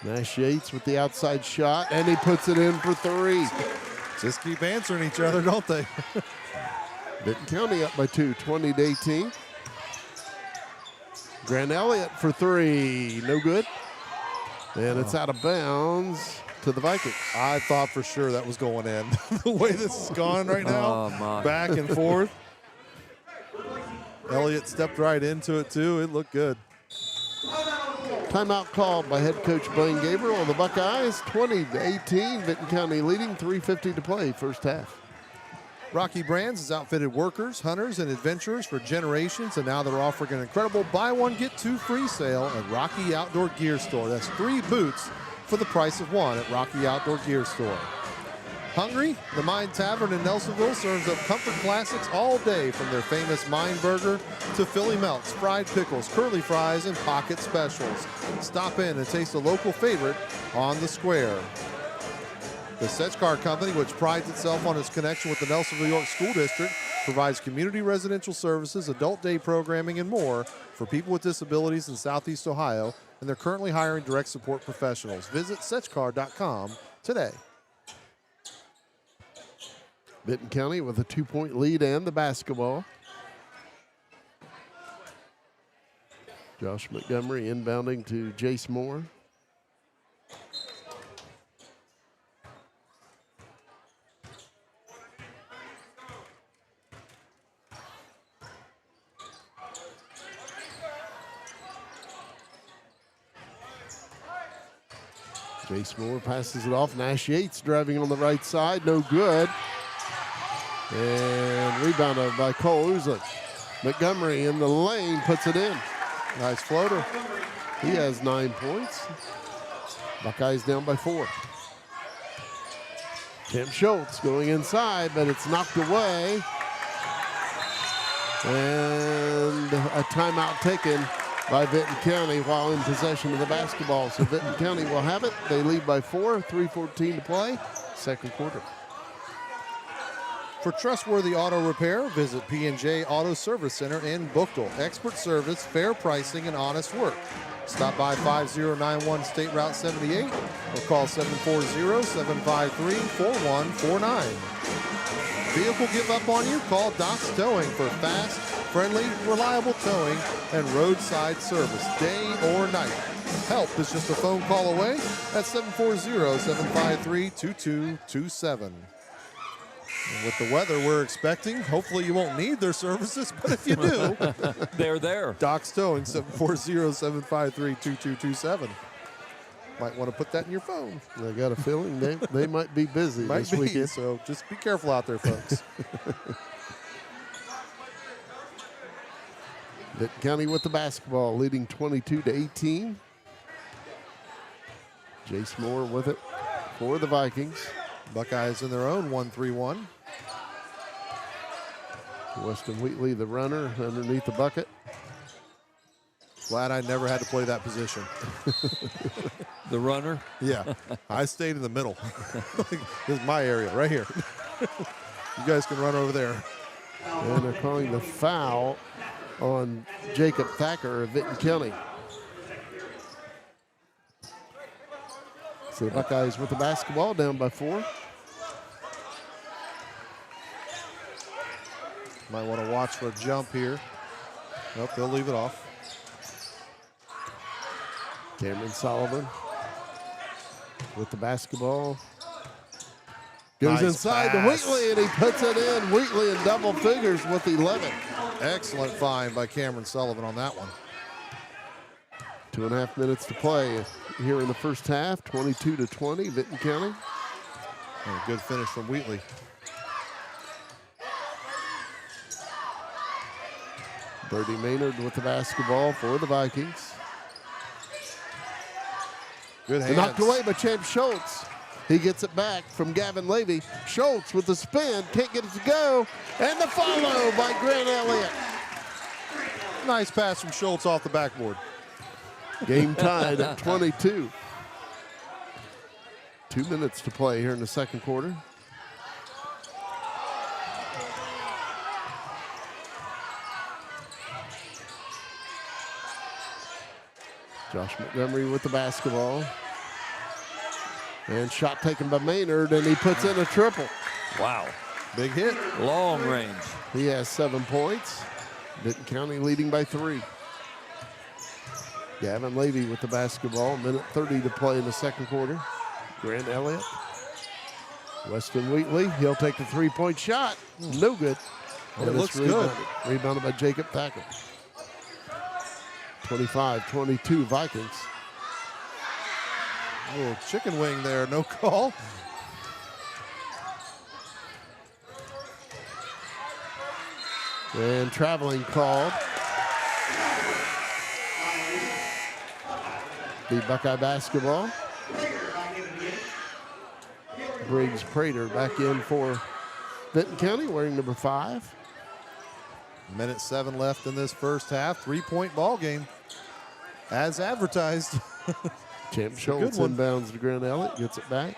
Nash Yates with the outside shot, and he puts it in for 3. Just keep answering each other, don't they? Vinton County up by 2, 20-18. Grant Elliott for 3, no good. And it's out of bounds to the Vikings. I thought for sure that was going in. The way this is gone right now, back and forth. Elliott stepped right into it too. It looked good. Timeout called by head coach Blaine Gabriel on the Buckeyes. 20-18, Vinton County leading, 3:50 to play, first half. Rocky Brands has outfitted workers, hunters, and adventurers for generations, and now they're offering an incredible buy one, get 2 free sale at Rocky Outdoor Gear Store. That's 3 boots for the price of 1 at Rocky Outdoor Gear Store. Hungry? The Mine Tavern in Nelsonville serves up comfort classics all day, from their famous Mine Burger to Philly Melts, fried pickles, curly fries, and pocket specials. Stop in and taste a local favorite on the square. The Sech-Kar Company, which prides itself on its connection with the Nelsonville-York School District, provides community residential services, adult day programming, and more for people with disabilities in Southeast Ohio, and they're currently hiring direct support professionals. Visit Sech-Kar.com today. Vinton County with a 2-point lead and the basketball. Josh Montgomery inbounding to Jace Moore. Jace Moore passes it off. Nash Yates driving on the right side, no good. And rebounded by Cole Uslick. Montgomery in the lane, puts it in. Nice floater. He has 9 points. Buckeyes down by 4. Tim Schultz going inside, but it's knocked away. And a timeout taken by Vinton County while in possession of the basketball. So Vinton County will have it. They lead by 4, 3:14 to play, second quarter. For trustworthy auto repair, visit P&J Auto Service Center in Buchtel. Expert service, fair pricing, and honest work. Stop by 5091 State Route 78 or call 740-753-4149. Vehicle give up on you? Call Doc's Towing for fast, friendly, reliable towing and roadside service, day or night. Help is just a phone call away at 740-753-2227. And with the weather we're expecting, hopefully you won't need their services, but if you do, they're there. Doc's Towing, 740-753-2227. Might want to put that in your phone. I got a feeling they might be busy this weekend. So just be careful out there, folks. Vinton County with the basketball, leading 22-18. Jace Moore with it for the Vikings. Buckeyes in their own 1-3-1. Weston Wheatley, the runner, underneath the bucket. Glad I never had to play that position. The runner? Yeah, I stayed in the middle. This is my area right here. You guys can run over there. And they're calling the foul on Jacob Thacker of Vinton County. So the Buckeyes with the basketball, down by 4. Might want to watch for a jump here. Nope, they'll leave it off. Cameron Sullivan with the basketball. Goes inside to Wheatley, and he puts it in. Wheatley in double figures with 11. Excellent find by Cameron Sullivan on that one. 2.5 minutes to play here in the first half, 22-20, Vinton County. And a good finish from Wheatley. Brady Maynard with the basketball for the Vikings. Good hands. Knocked away by Champ Schultz. He gets it back from Gavin Levy. Schultz with the spin, can't get it to go. And the follow by Grant Elliott. Nice pass from Schultz off the backboard. Game tied at 22. 2 minutes to play here in the second quarter. Josh Montgomery with the basketball. And shot taken by Maynard, and he puts in a triple. Wow. Big hit. Long range. He has 7 points. Vinton County leading by 3. Gavin Levy with the basketball. Minute 30 to play in the second quarter. Grant Elliott. Weston Wheatley, he'll take the three-point shot. No good. And it looks good. Rebounded by Jacob Thacker. 25-22 Vikings. A little chicken wing there, no call. And traveling called. The Buckeye basketball. Briggs Prater back in for Vinton County wearing number 5. Minute 7 left in this first half. 3-point ball game as advertised. Champ Schultz inbounds to Grant Elliott, gets it back.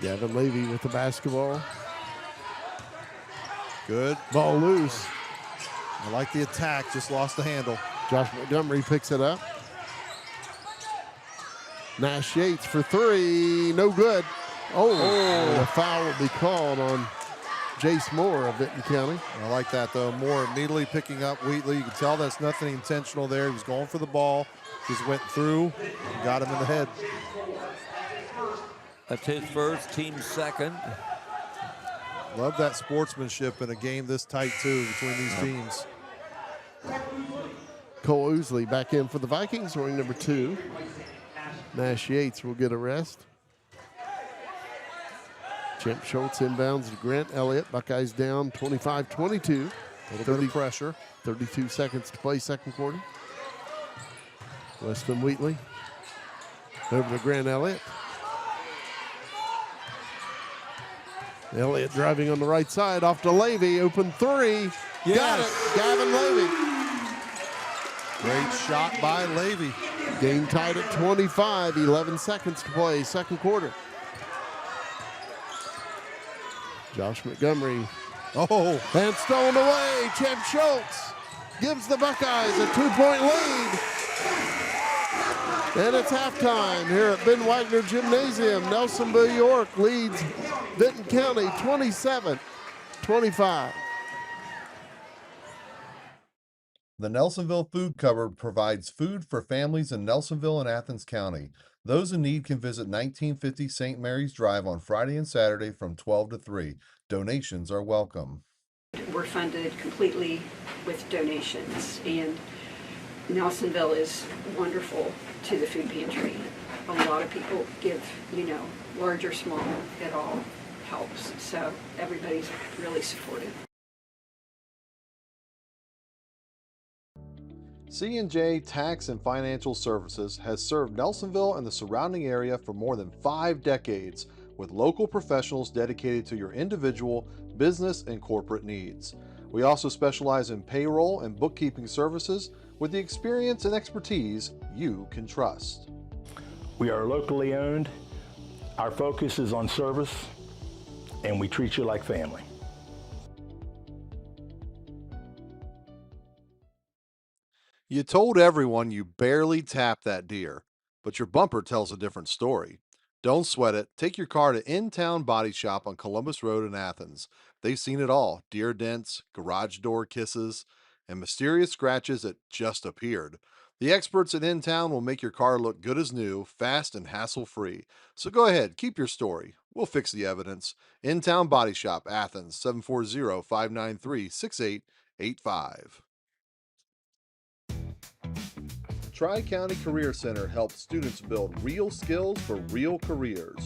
Gavin Levy with the basketball. Good. Ball loose. I like the attack, just lost the handle. Josh Montgomery picks it up. Nash Yates for 3, no good. And a foul will be called on Jace Moore of Vinton County. I like that, though. Moore immediately picking up Wheatley. You can tell that's nothing intentional there. He was going for the ball, just went through, and got him in the head. That's his first, team second. Love that sportsmanship in a game this tight, too, between these teams. Cole Ousley back in for the Vikings, wearing number 2. Nash Yates will get a rest. Champ Schultz inbounds to Grant Elliott. Buckeyes down 25-22. A little bit of pressure. 32 seconds to play second quarter. Weston Wheatley over to Grant Elliott. Elliott driving on the right side, off to Levy, open 3. Yes. Got it, Gavin Levy. Great shot by Levy. Game tied at 25, 11 seconds to play, second quarter. Josh Montgomery. And stolen away. Champ Schultz gives the Buckeyes a 2-point lead. And it's halftime here at Ben Wagner Gymnasium. Nelsonville-York leads Vinton County 27-25. The Nelsonville Food Cupboard provides food for families in Nelsonville and Athens County. Those in need can visit 1950 St. Mary's Drive on Friday and Saturday from 12 to 3. Donations are welcome. We're funded completely with donations, and Nelsonville is wonderful to the food pantry. A lot of people give, large or small, it all helps. So everybody's really supportive. C&J Tax and Financial Services has served Nelsonville and the surrounding area for more than 5 decades, with local professionals dedicated to your individual, business, and corporate needs. We also specialize in payroll and bookkeeping services with the experience and expertise you can trust. We are locally owned. Our focus is on service, and we treat you like family. You told everyone you barely tapped that deer, but your bumper tells a different story. Don't sweat it. Take your car to In-Town Body Shop on Columbus Road in Athens. They've seen it all: deer dents, garage door kisses, and mysterious scratches that just appeared. The experts at In-Town will make your car look good as new, fast and hassle-free. So go ahead, keep your story. We'll fix the evidence. In-Town Body Shop, Athens, 740-593-6885. Tri-County Career Center helps students build real skills for real careers.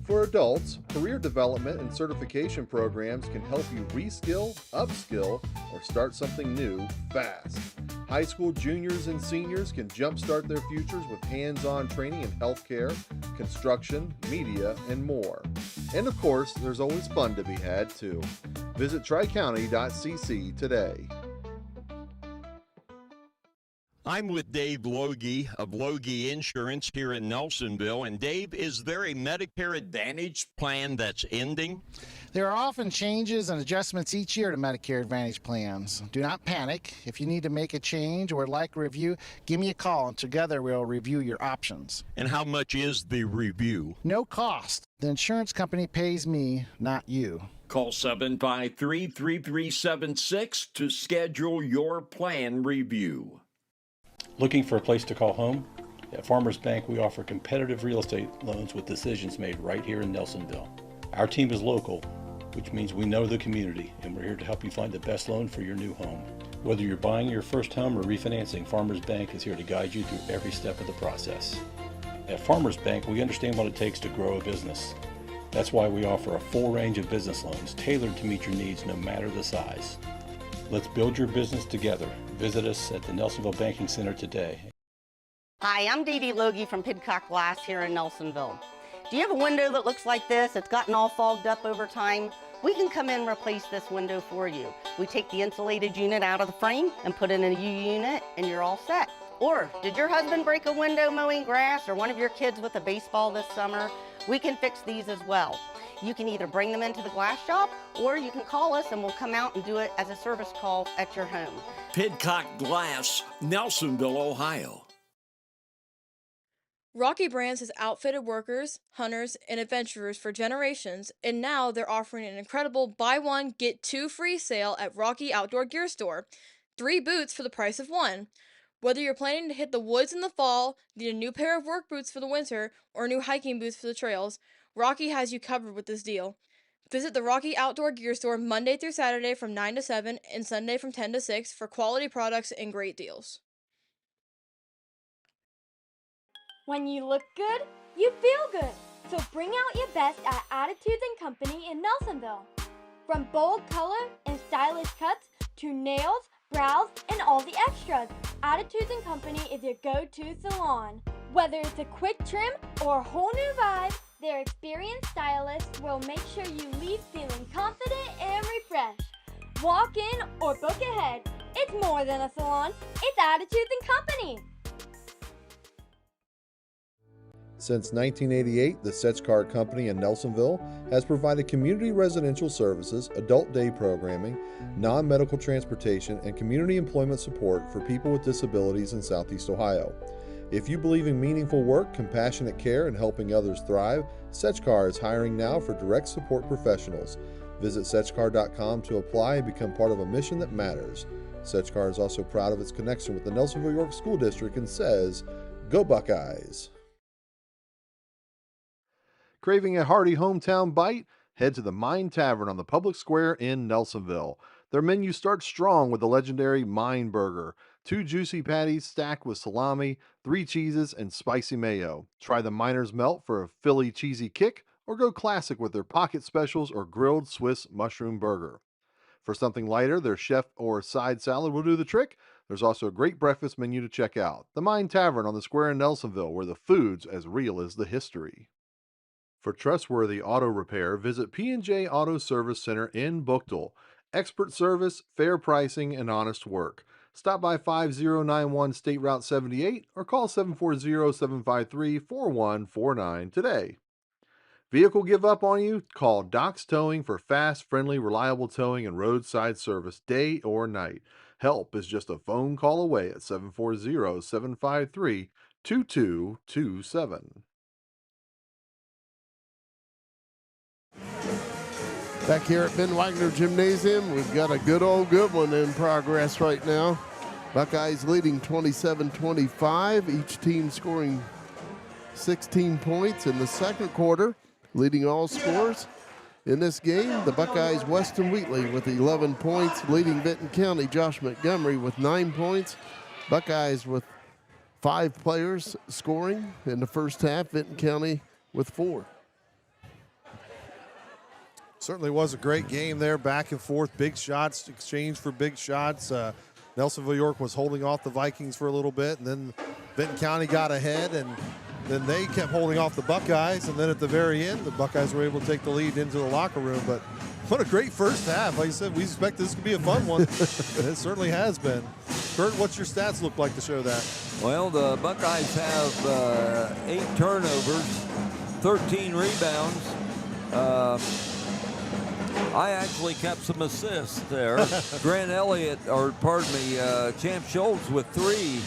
For adults, career development and certification programs can help you reskill, upskill, or start something new fast. High school juniors and seniors can jumpstart their futures with hands-on training in healthcare, construction, media, and more. And of course, there's always fun to be had too. Visit tricounty.cc today. I'm with Dave Loge of Loge Insurance here in Nelsonville. And Dave, is there a Medicare Advantage plan that's ending? There are often changes and adjustments each year to Medicare Advantage plans. Do not panic. If you need to make a change or would like a review, give me a call and together we'll review your options. And how much is the review? No cost. The insurance company pays me, not you. Call 753-3376 to schedule your plan review. Looking for a place to call home? At Farmers Bank, we offer competitive real estate loans with decisions made right here in Nelsonville. Our team is local, which means we know the community, and we're here to help you find the best loan for your new home. Whether you're buying your first home or refinancing, Farmers Bank is here to guide you through every step of the process. At Farmers Bank, we understand what it takes to grow a business. That's why we offer a full range of business loans tailored to meet your needs no matter the size. Let's build your business together. Visit us at the Nelsonville Banking Center today. Hi, I'm Dee Dee Loge from Pidcock Glass here in Nelsonville. Do you have a window that looks like this? It's gotten all fogged up over time. We can come in and replace this window for you. We take the insulated unit out of the frame and put in a U-unit and you're all set. Or, did your husband break a window mowing grass or one of your kids with a baseball this summer? We can fix these as well. You can either bring them into the glass shop or you can call us and we'll come out and do it as a service call at your home. Pidcock Glass, Nelsonville, Ohio. Rocky Brands has outfitted workers, hunters, and adventurers for generations, and now they're offering an incredible buy one, get two free sale at Rocky Outdoor Gear Store. 3 boots for the price of 1. Whether you're planning to hit the woods in the fall, need a new pair of work boots for the winter, or new hiking boots for the trails, Rocky has you covered with this deal. Visit the Rocky Outdoor Gear Store Monday through Saturday from 9 to 7 and Sunday from 10 to 6 for quality products and great deals. When you look good, you feel good. So bring out your best at Attitudes and Company in Nelsonville. From bold color and stylish cuts to nails, brows, and all the extras, Attitudes and Company is your go-to salon. Whether it's a quick trim or a whole new vibe, their experienced stylists will make sure you leave feeling confident and refreshed. Walk in or book ahead. It's more than a salon, it's Attitudes and Company. Since 1988, the Sech-Kar Company in Nelsonville has provided community residential services, adult day programming, non-medical transportation, and community employment support for people with disabilities in Southeast Ohio. If you believe in meaningful work, compassionate care, and helping others thrive, Sech-Kar is hiring now for direct support professionals. Visit Sech-Kar.com to apply and become part of a mission that matters. Sech-Kar is also proud of its connection with the Nelsonville-York School District and says, "Go Buckeyes!" Craving a hearty hometown bite? Head to the Mine Tavern on the public square in Nelsonville. Their menu starts strong with the legendary Mine Burger. 2 juicy patties stacked with salami, 3 cheeses, and spicy mayo. Try the Miner's Melt for a Philly cheesy kick, or go classic with their pocket specials or grilled Swiss mushroom burger. For something lighter, their chef or side salad will do the trick. There's also a great breakfast menu to check out. The Mine Tavern on the square in Nelsonville, where the food's as real as the history. For trustworthy auto repair, visit P&J Auto Service Center in Buchtel. Expert service, fair pricing, and honest work. Stop by 5091 State Route 78 or call 740-753-4149 today. Vehicle give up on you? Call Doc's Towing for fast, friendly, reliable towing and roadside service day or night. Help is just a phone call away at 740-753-2227. Back here at Ben Wagner Gymnasium, we've got a good one in progress right now. Buckeyes leading 27-25, each team scoring 16 points in the second quarter, leading all scores. In this game, the Buckeyes, Weston Wheatley with 11 points, leading Vinton County, Josh Montgomery with 9 points. Buckeyes with 5 players scoring in the first half, Vinton County with 4. Certainly was a great game there, back and forth, big shots, exchange for big shots. Nelsonville-York was holding off the Vikings for a little bit, and then Vinton County got ahead, and then they kept holding off the Buckeyes, and then at the very end, the Buckeyes were able to take the lead into the locker room. But what a great first half. Like I said, we expect this to be a fun one, and it certainly has been. Kurt, what's your stats look like to show that? Well, the Buckeyes have 8 turnovers, 13 rebounds. I actually kept some assists there. Grant Elliott, or pardon me, Champ Schultz with 3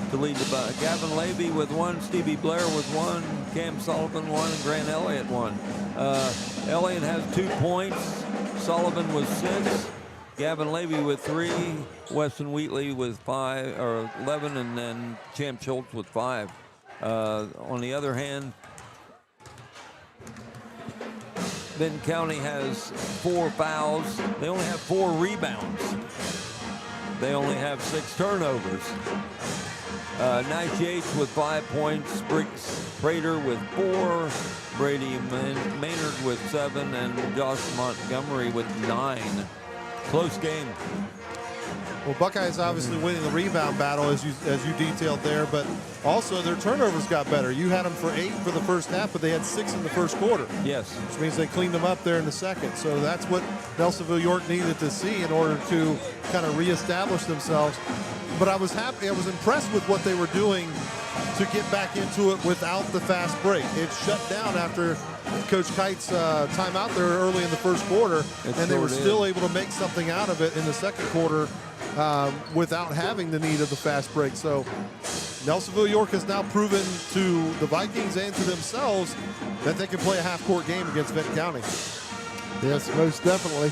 to lead the Buck. Gavin Levy with 1, Stevie Blair with 1, Cam Sullivan 1, and Grant Elliott 1. Elliott has 2 points. Sullivan with 6. Gavin Levy with 3. Weston Wheatley with 5 or 11, and then Champ Schultz with 5. On the other hand, Vinton County has 4 fouls. They only have 4 rebounds. They only have 6 turnovers. Nash Yates with 5 points. Briggs Prater with 4. Brady Maynard with 7. And Josh Montgomery with 9. Close game. Well, Buckeyes obviously winning the rebound battle, as you detailed there, but also their turnovers got better. You had them for 8 for the first half, but they had 6 in the first quarter. Yes. Which means they cleaned them up there in the second. So that's what Nelsonville-York needed to see in order to kind of reestablish themselves. But I was happy, I was impressed with what they were doing to get back into it without the fast break. It shut down after Coach Kite's timeout there early in the first quarter, and they were still able to make something out of it in the second quarter without having the need of the fast break. So Nelsonville-York has now proven to the Vikings and to themselves that they can play a half-court game against Vinton County. Yes, most definitely.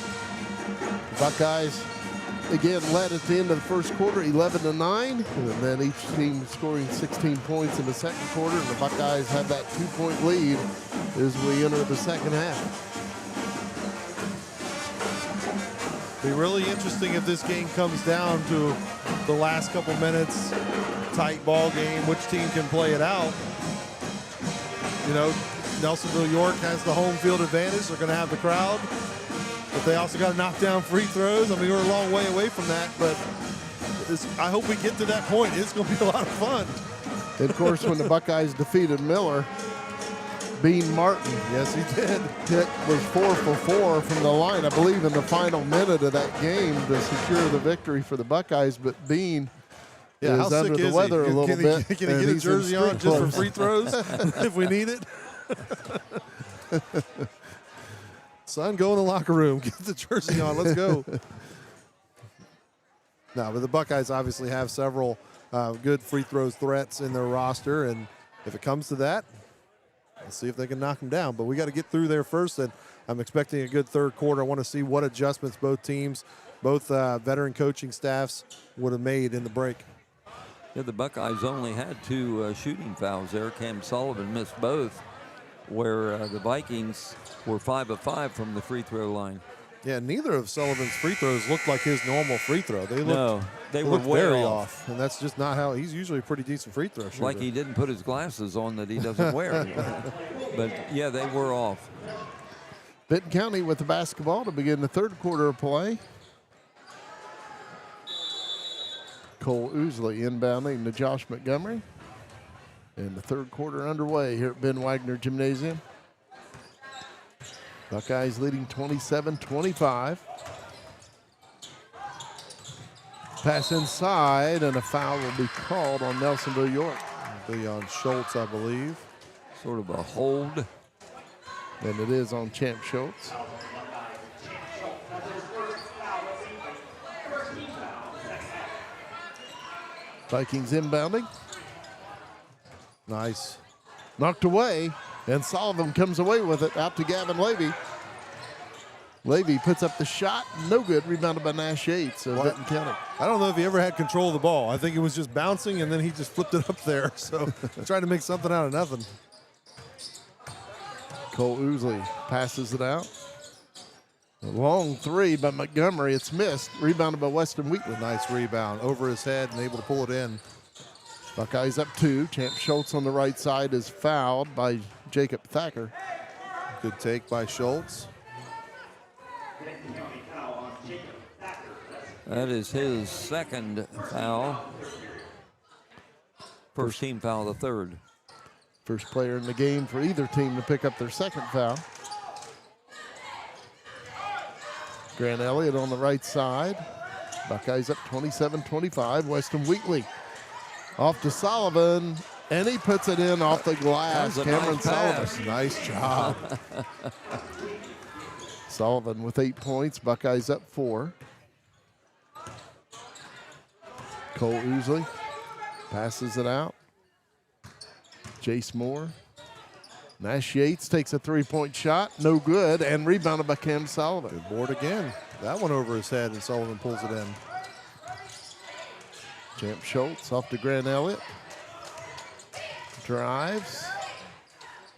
The Buckeyes, again, led at the end of the first quarter, 11-9, and then each team scoring 16 points in the second quarter, and the Buckeyes have that 2-point lead as we enter the second half. Be really interesting if this game comes down to the last couple minutes, tight ball game, which team can play it out. You know, Nelsonville-York has the home field advantage. They're going to have the crowd, but they also got to knock down free throws. I mean, we're a long way away from that, but I hope we get to that point. It's going to be a lot of fun. And of course, when the Buckeyes defeated Miller, Bean Martin, yes, he did. Was 4 for 4 from the line, I believe, in the final minute of that game to secure the victory for the Buckeyes. But Bean is under the weather a little bit. Can he get a jersey on just for free throws if we need it? Son, go in the locker room. Get the jersey on. Let's go. No, but the Buckeyes obviously have several good free throws threats in their roster, and if it comes to that, let's see if they can knock them down. But we got to get through there first, and I'm expecting a good third quarter. I want to see what adjustments both teams, both veteran coaching staffs would have made in the break. Yeah, the Buckeyes only had 2 shooting fouls there. Cam Sullivan missed both, where the Vikings were 5 of 5 from the free throw line. Yeah, neither of Sullivan's free throws looked like his normal free throw. They were way very off. and that's just not how he's usually a pretty decent free throw shooter. Like he didn't put his glasses on that he doesn't wear. But yeah, they were off. Vinton County with the basketball to begin the third quarter of play. Cole Ousley inbounding to Josh Montgomery. And the third quarter underway here at Ben Wagner Gymnasium. Buckeyes leading 27-25. Pass inside, and a foul will be called on Nelsonville-York. It'll be on Schultz, I believe. Sort of a hold. And it is on Champ Schultz. Vikings inbounding. Nice. Knocked away, and Sullivan comes away with it out to Gavin Levy. Levy puts up the shot, no good, rebounded by Nash Yates of Vinton County. I don't know if he ever had control of the ball. I think it was just bouncing, and then he just flipped it up there. So trying to make something out of nothing. Cole Ousley passes it out. A long three by Montgomery. It's missed. Rebounded by Weston Wheatley. Nice rebound over his head and able to pull it in. Buckeyes up 2. Champ Schultz on the right side is fouled by Jacob Thacker. Good take by Schultz. That is his second foul. First team foul, the third. First player in the game for either team to pick up their second foul. Grant Elliott on the right side. Buckeyes up 27-25. Weston Wheatley off to Sullivan, and he puts it in off the glass. Cameron Sullivan. Nice job. Sullivan with 8 points. Buckeyes up 4. Cole Ousley passes it out. Jace Moore. Nash Yates takes a 3-point shot. No good, and rebounded by Cam Sullivan. Good board again. That one over his head, and Sullivan pulls it in. Champ Schultz off to Grant Elliott. Drives.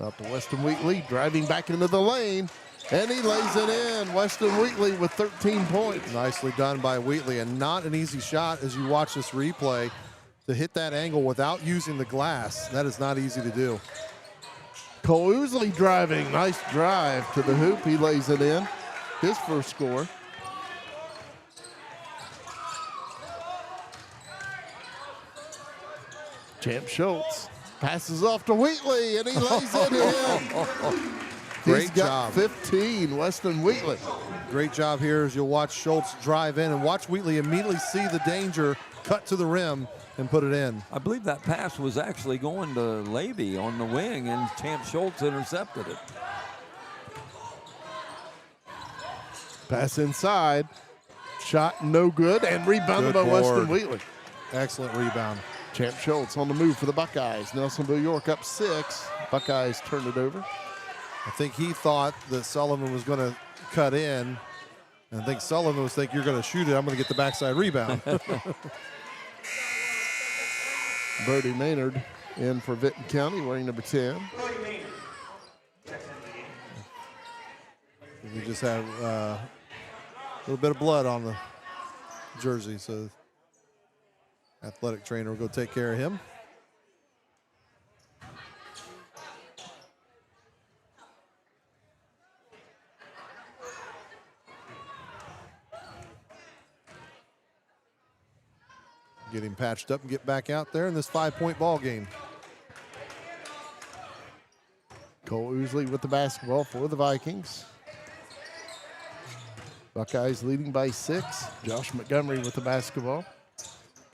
Out to Weston Wheatley, driving back into the lane, and he lays it in. Weston Wheatley with 13 points. Nicely done by Wheatley, and not an easy shot as you watch this replay to hit that angle without using the glass. That is not easy to do. Cole Ousley driving. Nice drive to the hoop. He lays it in. His first score. Champ Schultz passes off to Wheatley, and he lays it in. Great job. 15, Weston Wheatley. Great job here as you'll watch Schultz drive in and watch Wheatley immediately see the danger, cut to the rim, and put it in. I believe that pass was actually going to Levy on the wing, and Champ Schultz intercepted it. Pass inside. Shot no good, and rebounded by Weston Wheatley. Excellent rebound. Champ Schultz on the move for the Buckeyes. Nelsonville-York up 6. Buckeyes turn it over. I think he thought that Sullivan was going to cut in. And I think Sullivan was thinking, you're going to shoot it. I'm going to get the backside rebound. Brody Maynard in for Vinton County, wearing number 10. We just have a little bit of blood on the jersey, so athletic trainer will go take care of him. Get him patched up and get back out there in this 5-point ball game. Cole Ousley with the basketball for the Vikings. Buckeyes leading by 6. Josh Montgomery with the basketball.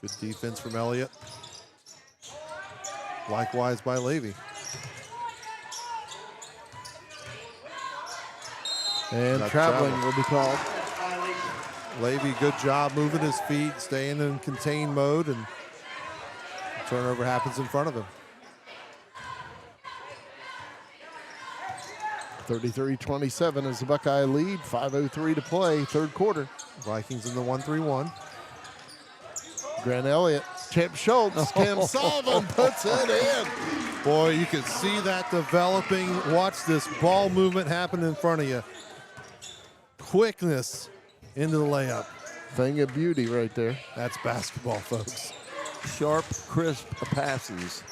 Good defense from Elliott. Likewise by Levy. And traveling will be called. Levy, good job moving his feet, staying in contained mode, and turnover happens in front of him. 33-27 is the Buckeye lead. 5:03 to play, third quarter. Vikings in the 1-3-1. Grant Elliott, Champ Schultz, Cam Sullivan puts it in. Boy, you can see that developing. Watch this ball movement happen in front of you. Quickness into the layup. Thing of beauty right there. That's basketball, folks. Sharp, crisp passes.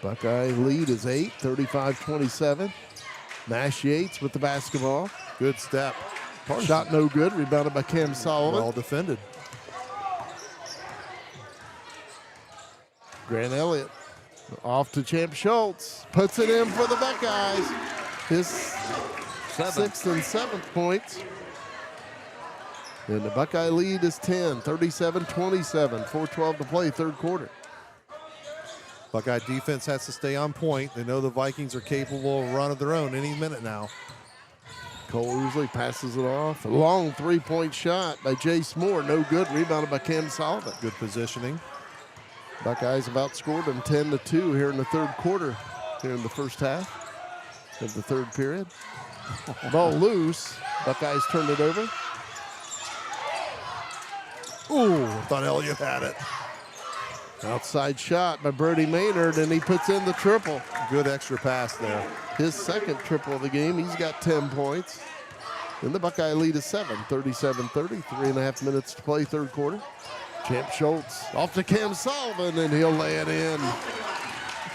Buckeye lead is 8, 35-27. Nash Yates with the basketball. Good step. Shot no good, rebounded by Cam Sullivan. Well defended. Grant Elliott off to Champ Schultz. Puts it in for the Buckeyes. His 6th and 7th points. And the Buckeye lead is 10, 37-27. 4:12 to play, third quarter. Buckeye defense has to stay on point. They know the Vikings are capable of a run of their own any minute now. Cole Ousley passes it off. A long 3-point shot by Jace Moore. No good. Rebounded by Cam Sullivan. Good positioning. Buckeyes have outscored them 10-2 here in the third quarter, here in the first half of the third period. Ball loose. Buckeyes turned it over. Ooh, I thought Elliott had it. Outside shot by Brody Maynard, and he puts in the triple. Good extra pass there. His second triple of the game. He's got 10 points. And the Buckeye lead is 7, 37-30. 3.5 minutes to play, third quarter. Champ Schultz off to Cam Sullivan, and he'll lay it in.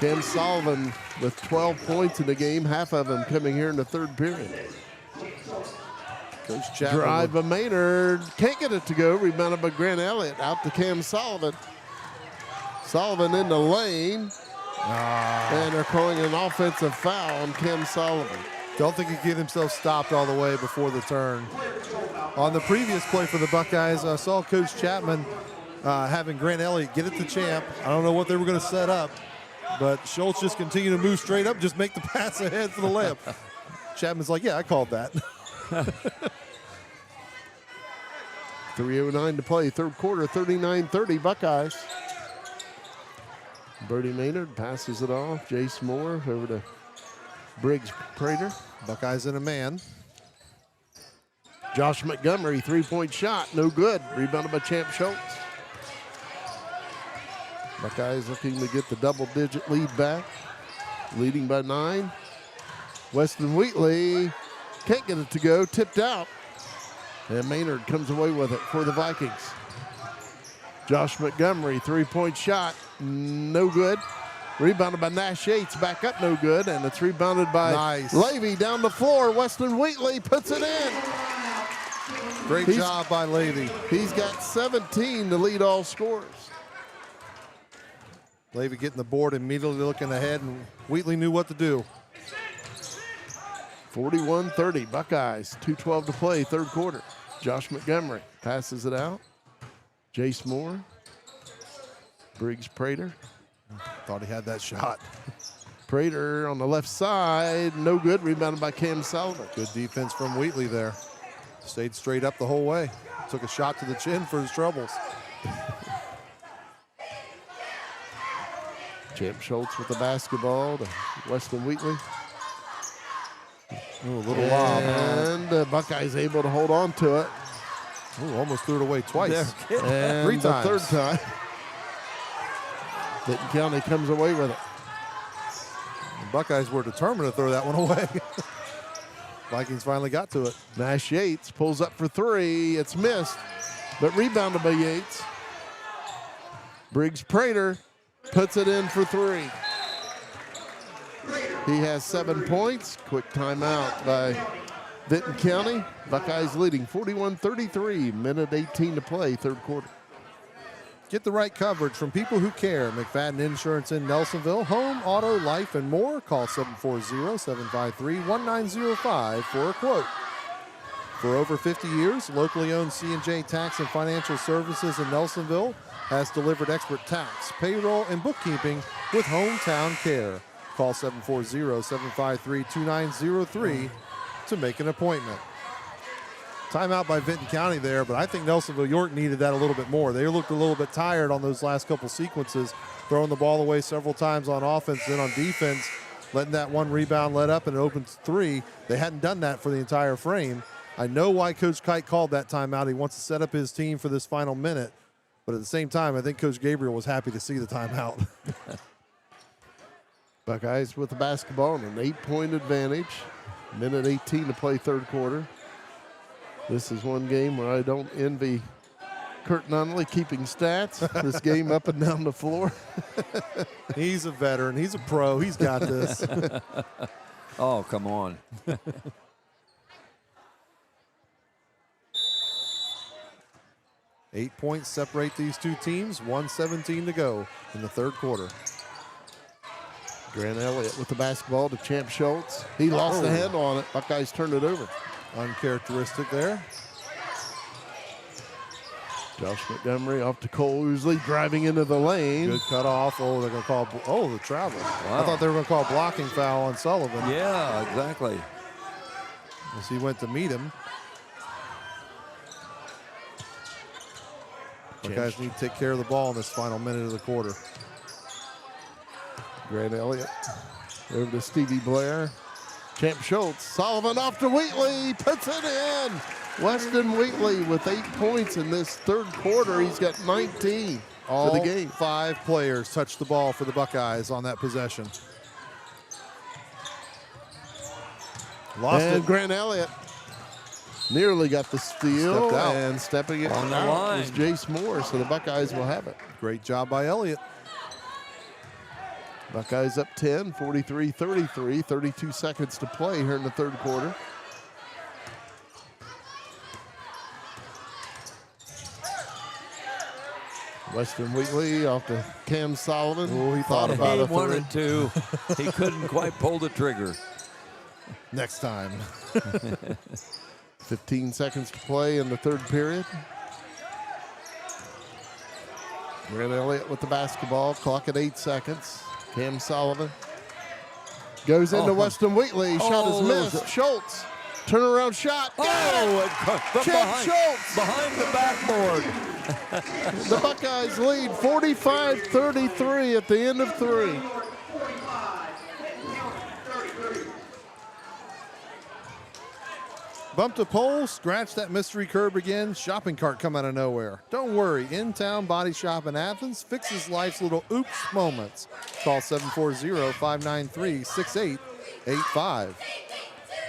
Cam Sullivan with 12 points in the game, half of them coming here in the third period. Coach Chapman. Drive by Maynard. Can't get it to go. Rebounded by Grant Elliott. Out to Cam Sullivan. Sullivan in the lane. And they're calling an offensive foul on Cam Sullivan. Don't think he can get himself stopped all the way before the turn. On the previous play for the Buckeyes, I saw Coach Chapman having Grant Elliott get it to Champ. I don't know what they were going to set up, but Schultz just continued to move straight up, just make the pass ahead for the layup. Chapman's like, yeah, I called that. 3:09 to play, third quarter, 39-30 Buckeyes. Birdie Maynard passes it off. Jace Moore over to Briggs Prater. Buckeyes in a man. Josh Montgomery, three-point shot, no good. Rebounded by Champ Schultz. Buckeyes looking to get the double-digit lead back. Leading by 9. Weston Wheatley can't get it to go, tipped out. And Maynard comes away with it for the Vikings. Josh Montgomery, three-point shot, no good. Rebounded by Nash Yates, back up, no good. And it's rebounded by Levy down the floor. Weston Wheatley puts it in. Great job by Levy. He's got 17 to lead all scorers. Levy getting the board, immediately looking ahead, and Wheatley knew what to do. 41-30, Buckeyes, 2:12 to play, third quarter. Josh Montgomery passes it out. Jace Moore. Briggs Prater. Thought he had that shot. Prater on the left side, no good. Rebounded by Cam Sullivan. Good defense from Wheatley there. Stayed straight up the whole way. Took a shot to the chin for his troubles. Champ Schultz with the basketball to Weston Wheatley. Ooh, a little lob. And Buckeyes able to hold on to it. Ooh, almost threw it away twice. And 3 the times. third time. Vinton County comes away with it. The Buckeyes were determined to throw that one away. Vikings finally got to it. Nash Yates pulls up for 3. It's missed, but rebounded by Yates. Briggs Prater puts it in for 3. He has 7 points. Quick timeout by Vinton County. Buckeyes leading 41-33. Minute 18 to play, third quarter. Get the right coverage from people who care. McFadden Insurance in Nelsonville. Home, auto, life, and more. Call 740-753-1905 for a quote. For over 50 years, locally owned C&J Tax and Financial Services in Nelsonville has delivered expert tax, payroll, and bookkeeping with hometown care. Call 740-753-2903 to make an appointment. Timeout by Vinton County there, but I think Nelsonville-York needed that a little bit more. They looked a little bit tired on those last couple sequences, throwing the ball away several times on offense, then on defense, letting that one rebound let up and it opens 3. They hadn't done that for the entire frame. I know why Coach Kite called that timeout. He wants to set up his team for this final minute, but at the same time, I think Coach Gabriel was happy to see the timeout. Buckeyes with the basketball and an 8-point advantage. Minute 18 to play, third quarter. This is one game where I don't envy Kurt Nunnally keeping stats. This game up and down the floor. He's a veteran. He's a pro. He's got this. Oh, come on. 8 points separate these two teams. 1:17 to go in the third quarter. Grant Elliott with the basketball to Champ Schultz. He lost the handle on it. Buckeyes turned it over. Uncharacteristic there. Josh Montgomery off to Cole Ousley, driving into the lane. Good cut off. Oh, they're going to call, the travel. Wow. I thought they were going to call a blocking foul on Sullivan. Yeah, exactly. As he went to meet him. Buckeyes need to take care of the ball in this final minute of the quarter. Grant Elliott over to Stevie Blair. Champ Schultz. Sullivan off to Wheatley. Puts it in. Weston Wheatley with 8 points in this third quarter. He's got 19 for the game. 5 players touched the ball for the Buckeyes on that possession. Lost and it. Grant Elliott nearly got the steal. Stepped out. And stepping it On the out line. was Jace Moore, so the Buckeyes will have it. Great job by Elliott. Buckeyes up 10, 43-33, 32 seconds to play here in the third quarter. Weston Wheatley off to Cam Sullivan. Oh, he thought about He it. wanted to. He couldn't quite pull the trigger. Next time. 15 seconds to play in the third period. Grant Elliott with the basketball. Clock at 8 seconds. Cam Sullivan goes into Weston Wheatley. Shot is missed. Schultz. Turnaround shot. Champ Schultz. Behind the backboard. The Buckeyes lead 45-33 at the end of 3. Bumped a pole, scratched that mystery curb again, shopping cart come out of nowhere. Don't worry, In-Town Body Shop in Athens fixes life's little oops moments. Call 740-593-6885.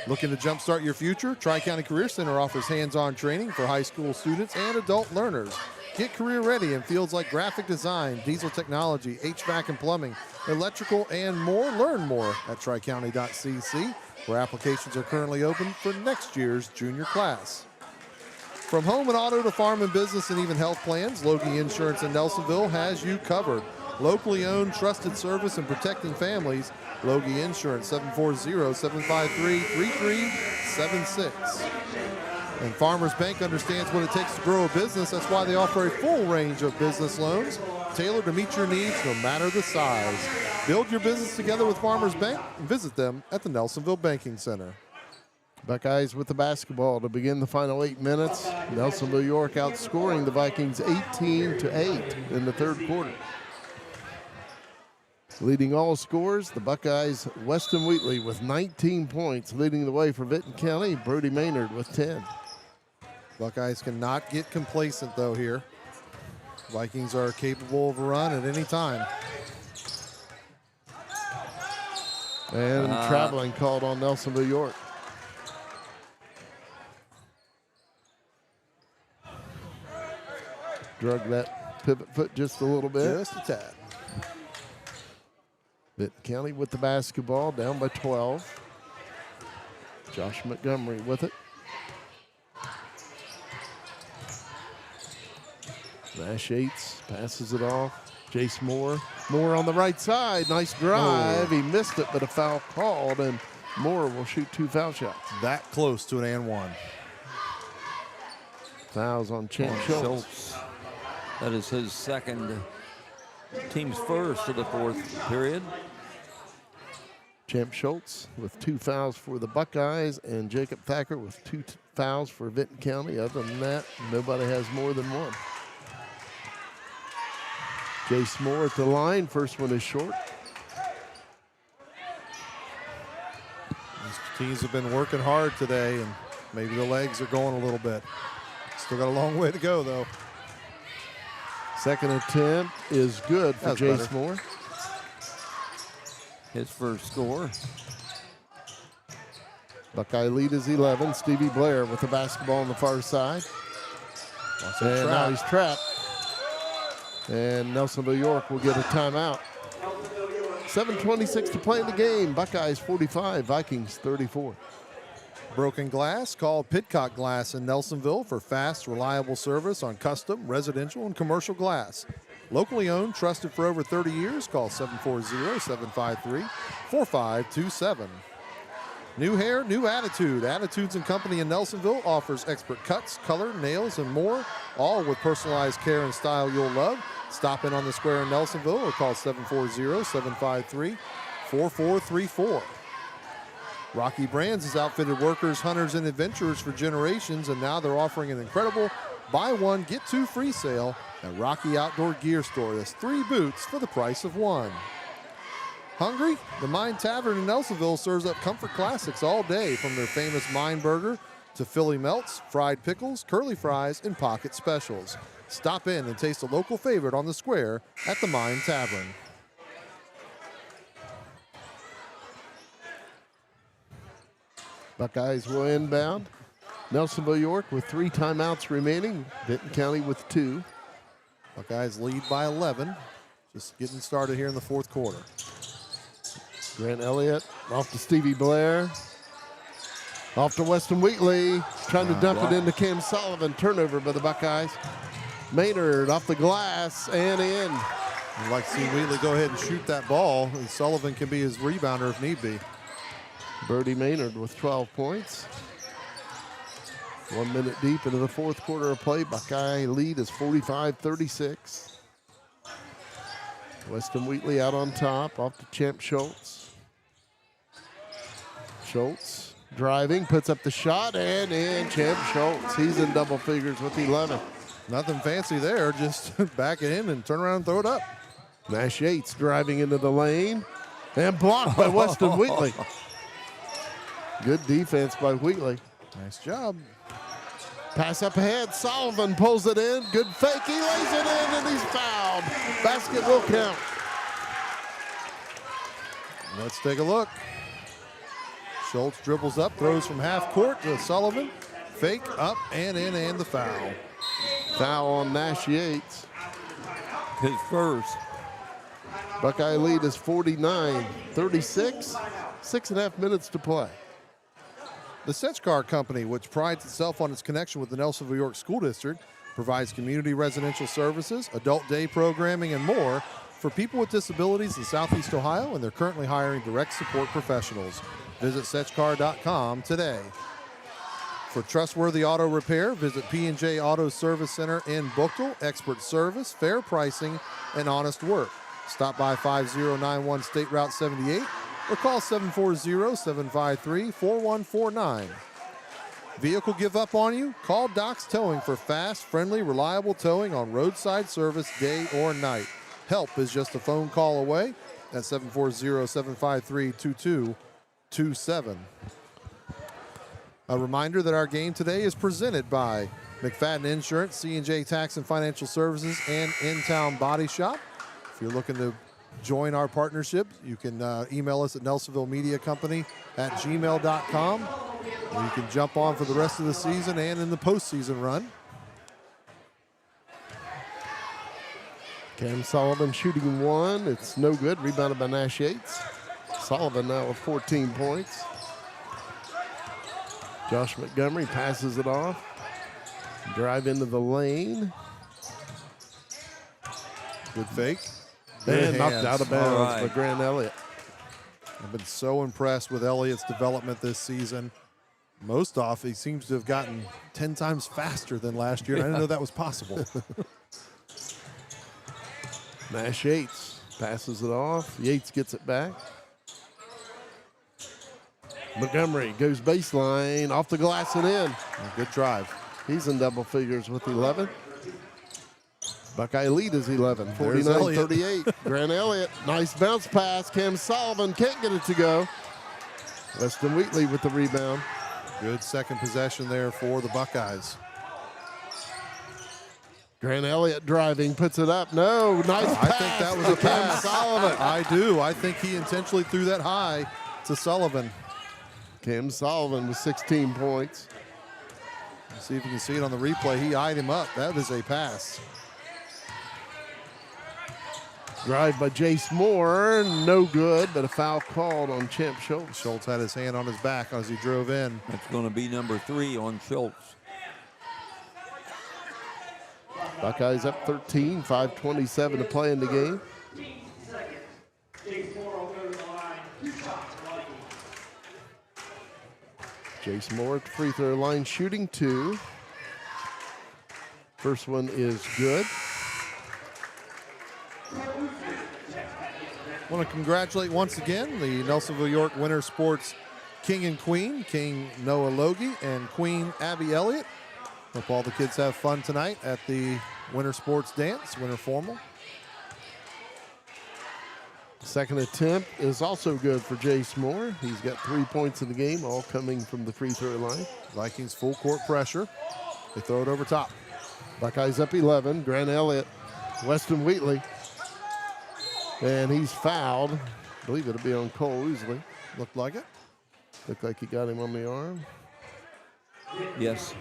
Looking to jumpstart your future? Tri-County Career Center offers hands-on training for high school students and adult learners. Get career ready in fields like graphic design, diesel technology, HVAC and plumbing, electrical, and more. Learn more at tricounty.cc, where applications are currently open for next year's junior class. From home and auto to farm and business and even health plans, Loge Insurance in Nelsonville has you covered. Locally owned, trusted service and protecting families. Loge Insurance, 740-753-3376. And Farmers Bank understands what it takes to grow a business. That's why they offer a full range of business loans tailored to meet your needs no matter the size. Build your business together with Farmers Bank and visit them at the Nelsonville Banking Center. Buckeyes with the basketball to begin the final 8 minutes. Nelsonville-York outscoring the Vikings 18-8 in the third quarter. Leading all scorers, the Buckeyes, Weston Wheatley with 19 points, leading the way for Vinton County. Brody Maynard with 10. Buckeyes cannot get complacent, though, here. Vikings are capable of a run at any time. And traveling called on Nelsonville-York. Drug that pivot foot just a little bit. Just a tad. Vinton County with the basketball, down by 12. Josh Montgomery with it. Nash Yates passes it off. Jace Moore. Moore on the right side. Nice drive. He missed it, but a foul called, and Moore will shoot 2 foul shots. That close to an and one. Fouls on Champ Schultz. That is his second, team's first of the fourth period. Champ Schultz with 2 fouls for the Buckeyes, and Jacob Thacker with 2 fouls for Vinton County. Other than that, nobody has more than 1. Jace Moore at the line. First one is short. These teams have been working hard today, and maybe the legs are going a little bit. Still got a long way to go, though. Second attempt is good for Jace Moore. His first score. Buckeye lead is 11. Stevie Blair with the basketball on the far side. And now he's trapped. And Nelsonville-York will get a timeout. 7:26 to play in the game. Buckeyes 45, Vikings 34. Broken glass, call Pidcock Glass in Nelsonville for fast, reliable service on custom, residential, and commercial glass. Locally owned, trusted for over 30 years. Call 740-753-4527. New hair, new attitude. Attitudes and Company in Nelsonville offers expert cuts, color, nails, and more, all with personalized care and style you'll love. Stop in on the square in Nelsonville or call 740-753-4434. Rocky Brands has outfitted workers, hunters, and adventurers for generations, and now they're offering an incredible buy one, get 2 free sale at Rocky Outdoor Gear Store. That's 3 boots for the price of 1. Hungry? The Mine Tavern in Nelsonville serves up comfort classics all day, from their famous Mine Burger to Philly Melts, fried pickles, curly fries, and pocket specials. Stop in and taste a local favorite on the square at the Mine Tavern. Buckeyes will inbound. Nelsonville-York with 3 timeouts remaining. Vinton County with 2. Buckeyes lead by 11. Just getting started here in the fourth quarter. Grant Elliott off to Stevie Blair. Off to Weston Wheatley. Trying to dump it into Cam Sullivan. Turnover by the Buckeyes. Maynard off the glass and in. I'd like to see Wheatley go ahead and shoot that ball, and Sullivan can be his rebounder if need be. Brody Maynard with 12 points. 1 minute deep into the fourth quarter of play. Buckeye lead is 45-36. Weston Wheatley out on top, off to Champ Schultz. Schultz driving, puts up the shot, and in. Champ Schultz, he's in double figures with 11. Nothing fancy there, just back it in and turn around and throw it up. Nash Yates driving into the lane and blocked by Weston Wheatley. Good defense by Wheatley. Nice job. Pass up ahead, Sullivan pulls it in. Good fake, he lays it in and he's fouled. Basket will count. Let's take a look. Schultz dribbles up, throws from half court to Sullivan. Fake, up and in, and the foul. Foul on Nash Yates. His first. Buckeye lead is 49-36. 6.5 minutes to play. The Sech-Kar Company, which prides itself on its connection with the Nelsonville-York School District, provides community residential services, adult day programming, and more for people with disabilities in Southeast Ohio, and they're currently hiring direct support professionals. Visit Sech-Kar.com today. For trustworthy auto repair, visit P&J Auto Service Center in Buchtel. Expert service, fair pricing, and honest work. Stop by 5091 State Route 78 or call 740-753-4149. Vehicle give up on you? Call Doc's Towing for fast, friendly, reliable towing on roadside service day or night. Help is just a phone call away at 740-753-2227. A reminder that our game today is presented by McFadden Insurance, C&J Tax and Financial Services, and In-Town Body Shop. If you're looking to join our partnership, you can email us at nelsonvillemediacompany@gmail.com. And you can jump on for the rest of the season and in the postseason run. Cam Sullivan shooting one. It's no good. Rebounded by Nash Yates. Sullivan now with 14 points. Josh Montgomery passes it off. Drive into the lane. Good fake. And knocked out of bounds by Grant Elliott. I've been so impressed with Elliott's development this season. Most off, he seems to have gotten 10 times faster than last year. And I didn't know that was possible. Nash Yates passes it off. Yates gets it back. Montgomery goes baseline, off the glass and in. Good drive. He's in double figures with 11. Buckeye lead is 11, 49-38. Grant Elliott, nice bounce pass. Cam Sullivan can't get it to go. Weston Wheatley with the rebound. Good second possession there for the Buckeyes. Grant Elliott driving, puts it up. No, nice pass. I think that was a Cam Sullivan. I do. I think he intentionally threw that high to Sullivan. Cam Sullivan with 16 points. Let's see if you can see it on the replay. He eyed him up. That is a pass. Drive by Jace Moore, no good, but a foul called on Champ Schultz. Schultz had his hand on his back as he drove in. That's going to be number 3 on Schultz. Buckeyes up 13, 5:27 to play in the game. Jace Moore at the free throw line shooting 2. First one is good. I want to congratulate once again the Nelsonville-York Winter Sports King and Queen, King Noah Loge and Queen Abby Elliott. Hope all the kids have fun tonight at the Winter Sports Dance, Winter Formal. Second attempt is also good for Jace Moore. He's got 3 points in the game, all coming from the free throw line. Vikings full court pressure. They throw it over top. Buckeyes up 11. Grant Elliott, Weston Wheatley. And he's fouled. I believe it'll be on Cole Ousley. Looked like it. Looked like he got him on the arm. Yes.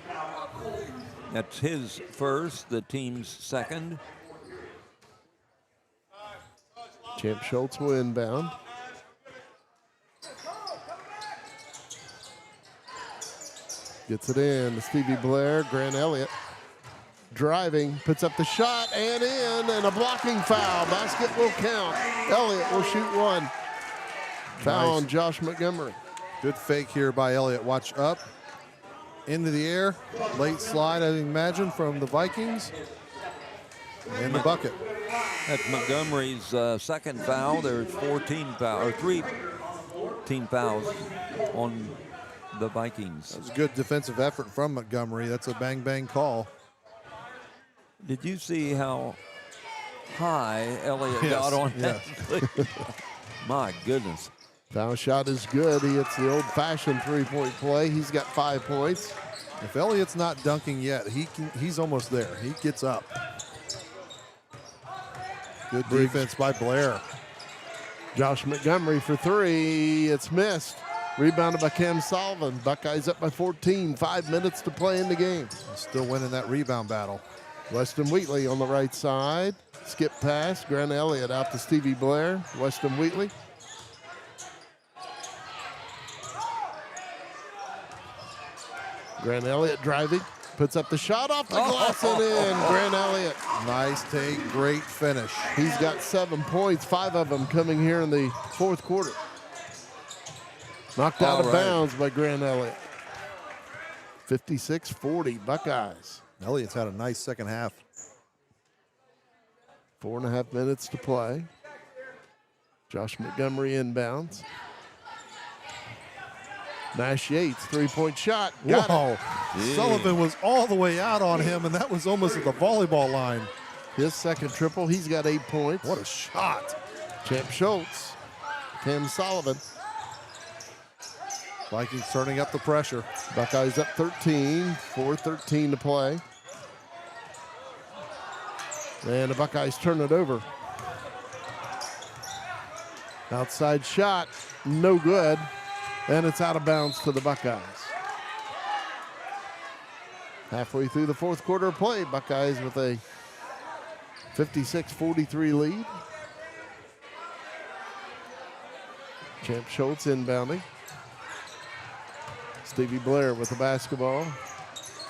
That's his first, the team's second. Champ Schultz will inbound. Gets it in to Stevie Blair, Grant Elliott. driving, puts up the shot and in, and a blocking foul. Basket will count. Elliott will shoot one. Foul on Josh Montgomery. Good fake here by Elliott. Watch up, into the air. Late slide, I imagine, from the Vikings. And the bucket. That's Montgomery's second foul. There's 13 fouls on the Vikings. That was a good defensive effort from Montgomery. That's a bang-bang call. Did you see how high Elliott got on that? My goodness. Foul shot is good. He hits the old-fashioned three-point play. He's got 5 points. If Elliott's not dunking yet, he's almost there. He gets up. Good defense by Blair. Josh Montgomery for three. It's missed. Rebounded by Cam Sullivan. Buckeyes up by 14. 5 minutes to play in the game. Still winning that rebound battle. Weston Wheatley on the right side. Skip pass. Grant Elliott out to Stevie Blair. Weston Wheatley. Grant Elliott driving. Puts up the shot off the glass and in. Grant Elliott. Nice take, great finish. He's got 7 points, 5 of them coming here in the fourth quarter. Knocked out of bounds by Grant Elliott. 56-40 Buckeyes. Elliott's had a nice second half. 4.5 minutes to play. Josh Montgomery inbounds. Nash Yates, three-point shot. Got Whoa. it. Sullivan was all the way out on him, and that was almost at the volleyball line. His second triple. He's got 8 points. What a shot. Champ Schultz. Cam Sullivan. Vikings turning up the pressure. Buckeyes up 13. 4:13 to play. And the Buckeyes turn it over. Outside shot. No good. And it's out of bounds to the Buckeyes. Halfway through the fourth quarter of play, Buckeyes with a 56-43 lead. Champ Schultz inbounding. Stevie Blair with the basketball.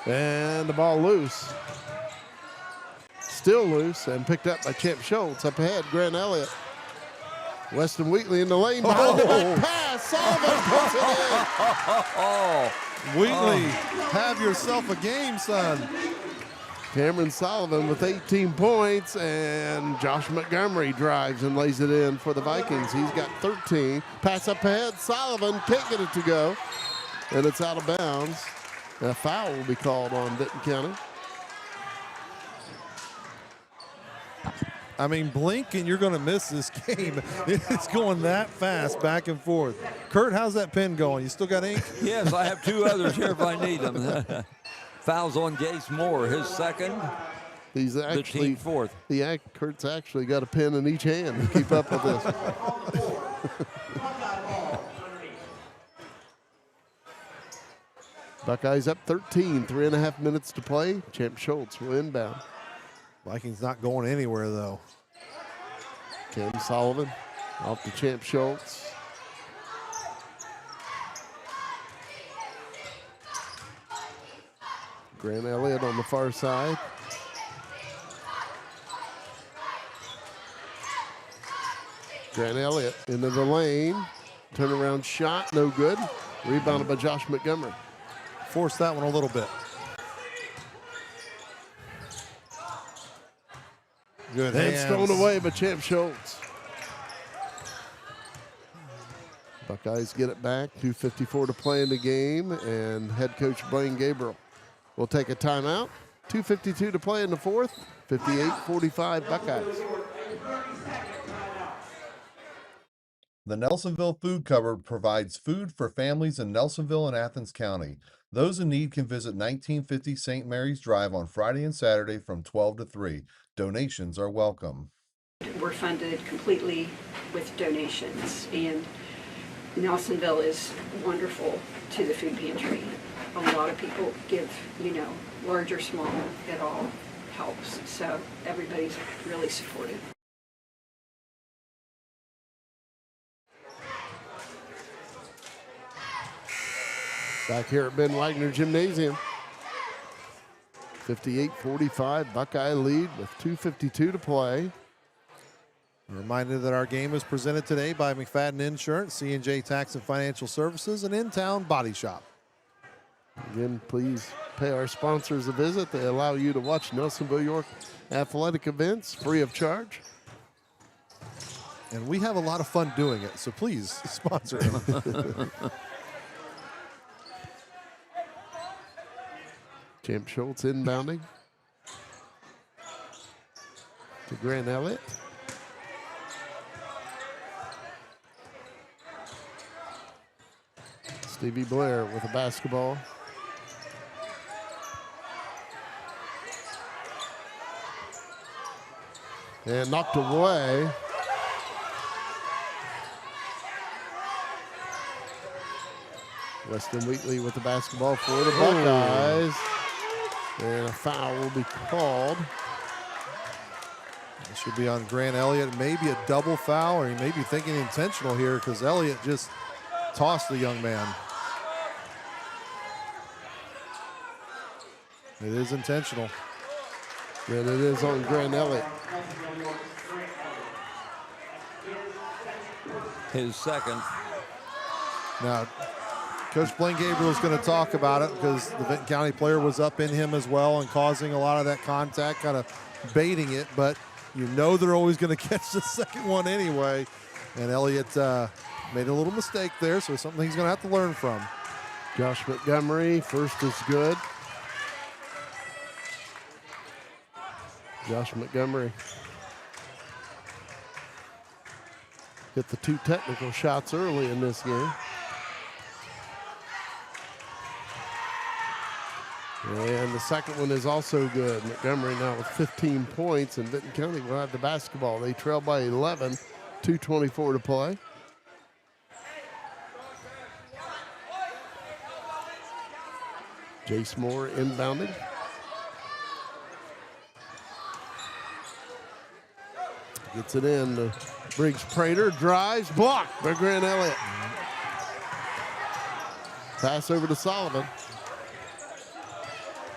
And the ball loose. Still loose and picked up by Champ Schultz. Up ahead, Grant Elliott. Weston Wheatley in the lane behind the back pass. Sullivan puts it in. Wheatley, have yourself a game, son. Cameron Sullivan with 18 points, and Josh Montgomery drives and lays it in for the Vikings. He's got 13. Pass up ahead. Sullivan can't get it to go, and it's out of bounds. And a foul will be called on Vinton County. I mean, blink and you're going to miss this game. It's going that fast, back and forth. Kurt, how's that pen going? You still got ink? Yes, I have 2 others here if I need them. Fouls on Jace Moore, his second. He's actually the team fourth. Kurt's actually got a pen in each hand to keep up with this. Buckeyes up 13, 3.5 minutes to play. Champ Schultz will inbound. Vikings not going anywhere, though. Cam Sullivan off to Champ Schultz. Grant Elliott on the far side. Grant Elliott into the lane. Turnaround shot, no good. Rebounded by Josh Montgomery. Forced that one a little bit. Good hands. It's thrown away by Champ Schultz. Buckeyes get it back. 2:54 to play in the game, and head coach Blaine Gabriel will take a timeout. 2:52 to play in the fourth. 58-45 Buckeyes. The Nelsonville Food Cupboard provides food for families in Nelsonville and Athens County. Those in need can visit 1950 St. Mary's Drive on Friday and Saturday from 12 to 3. Donations are welcome. We're funded completely with donations, and Nelsonville is wonderful to the food pantry. A lot of people give, large or small, it all helps. So everybody's really supportive. Back here at Ben Wagner Gymnasium. 58-45, Buckeye lead with 2:52 to play. A reminder that our game is presented today by McFadden Insurance, C&J Tax and Financial Services, and In-Town Body Shop. Again, please pay our sponsors a visit. They allow you to watch Nelsonville-York athletic events free of charge. And we have a lot of fun doing it, so please sponsor them. Champ Schultz inbounding to Grant Elliott. Stevie Blair with a basketball. And knocked away. Weston Wheatley with the basketball for the Buckeyes. And a foul will be called. It should be on Grant Elliott. Maybe a double foul, or he may be thinking intentional here because Elliott just tossed the young man. It is intentional. And it is on Grant Elliott. His second. Now, Coach Blaine Gabriel is going to talk about it because the Vinton County player was up in him as well and causing a lot of that contact, kind of baiting it, but you know they're always going to catch the second one anyway. And Elliott made a little mistake there, so it's something he's going to have to learn from. Josh Montgomery, first is good. Josh Montgomery hit the 2 technical shots early in this game. And the second one is also good. Montgomery now with 15 points, and Vinton County will have the basketball. They trail by 11, 2:24 to play. Jace Moore inbounding. Gets it in to Briggs Prater, drives, blocked by Grant Elliott. Pass over to Sullivan.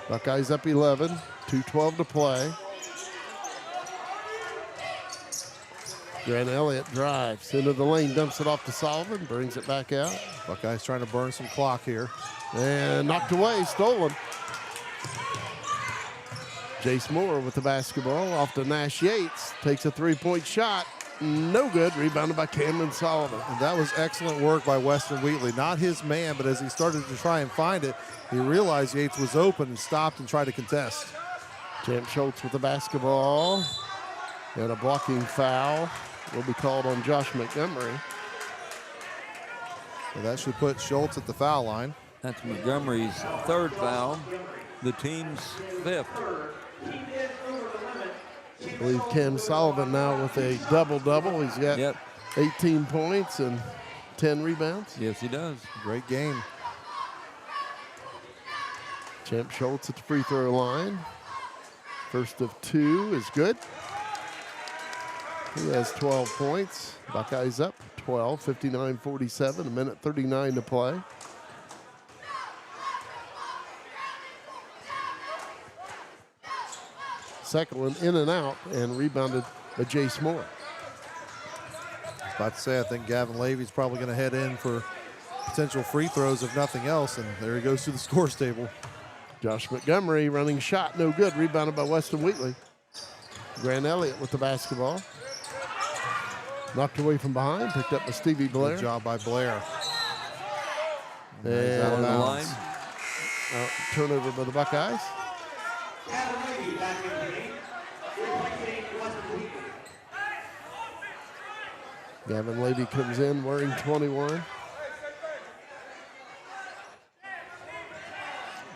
Buckeyes up 11, 2:12 to play. Grant Elliott drives into the lane, dumps it off to Sullivan, brings it back out. Buckeyes trying to burn some clock here. And knocked away, stolen. Jace Moore with the basketball off to Nash Yates. Takes a 3-point shot. No good. Rebounded by Cameron Sullivan. And that was excellent work by Weston Wheatley. Not his man, but as he started to try and find it, he realized Yates was open and stopped and tried to contest. Champ Schultz with the basketball. And a blocking foul will be called on Josh Montgomery. So that should put Schultz at the foul line. That's Montgomery's third foul, the team's fifth. I believe Cam Sullivan now with a double-double. He's got 18 points and 10 rebounds. Yes, he does. Great game. Champ Schultz at the free throw line. First of 2 is good. He has 12 points. Buckeyes up 12, 59-47, a minute 39 to play. Second one in and out and rebounded by Jace Moore. About to say, I think Gavin Levy's probably going to head in for potential free throws if nothing else, and there he goes to the scores table. Josh Montgomery running shot, no good, rebounded by Weston Wheatley. Grant Elliott with the basketball. Knocked away from behind, picked up by Stevie Blair. Good job by Blair. And out of bounds. Turnover by the Buckeyes. Gavin Levy comes in wearing 21.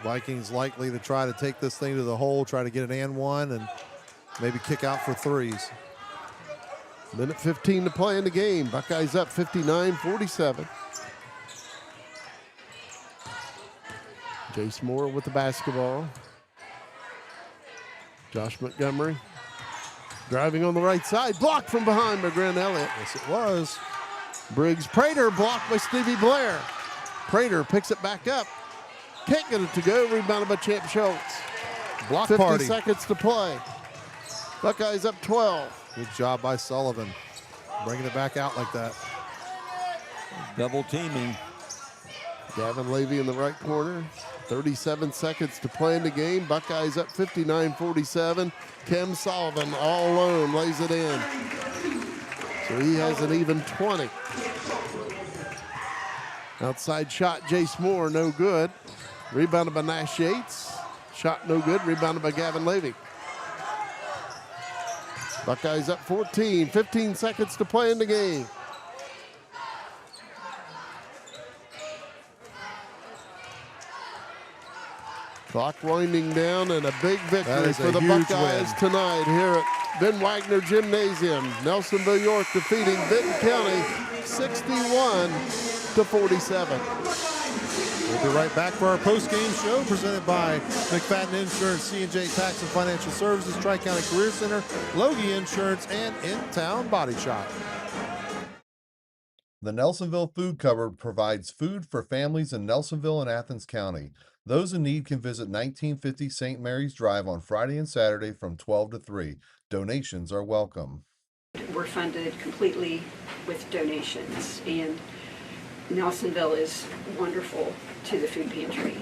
Vikings likely to try to take this thing to the hole, try to get an and one, and maybe kick out for threes. Minute 15 to play in the game. Buckeyes up 59-47. Jace Moore with the basketball. Josh Montgomery driving on the right side. Blocked from behind by Grant Elliott. Yes, it was. Briggs Prater blocked by Stevie Blair. Prater picks it back up. Can't get it to go. Rebounded by Champ Schultz. block 50 party. seconds to play. Buckeyes up 12. Good job by Sullivan, bringing it back out like that. Double teaming. Gavin Levy in the right corner. 37 seconds to play in the game. Buckeyes up 59-47. Kem Sullivan all alone lays it in. So he has an even 20. Outside shot, Jace Moore, no good. Rebounded by Nash Yates. Shot no good, rebounded by Gavin Levy. Buckeyes up 14, 15 seconds to play in the game. Clock winding down, and a big victory for the Buckeyes tonight here at Ben Wagner Gymnasium. Nelsonville-York defeating Vinton County 61-47. We'll be right back for our post-game show presented by McFadden Insurance, C&J Tax and Financial Services, Tri-County Career Center, Loge Insurance, and In-Town Body Shop. The Nelsonville Food Cupboard provides food for families in Nelsonville and Athens County. Those in need can visit 1950 St. Mary's Drive on Friday and Saturday from 12 to 3. Donations are welcome. We're funded completely with donations, and Nelsonville is wonderful to the food pantry.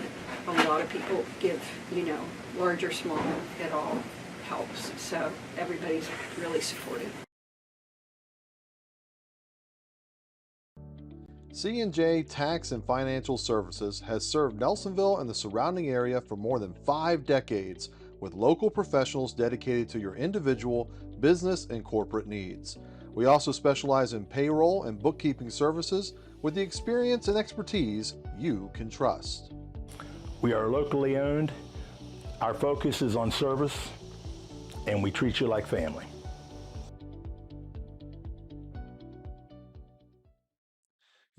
A lot of people give, large or small, it all helps. So everybody's really supportive. C&J Tax and Financial Services has served Nelsonville and the surrounding area for more than 5 decades, with local professionals dedicated to your individual, business, and corporate needs. We also specialize in payroll and bookkeeping services with the experience and expertise you can trust. We are locally owned. Our focus is on service, and we treat you like family.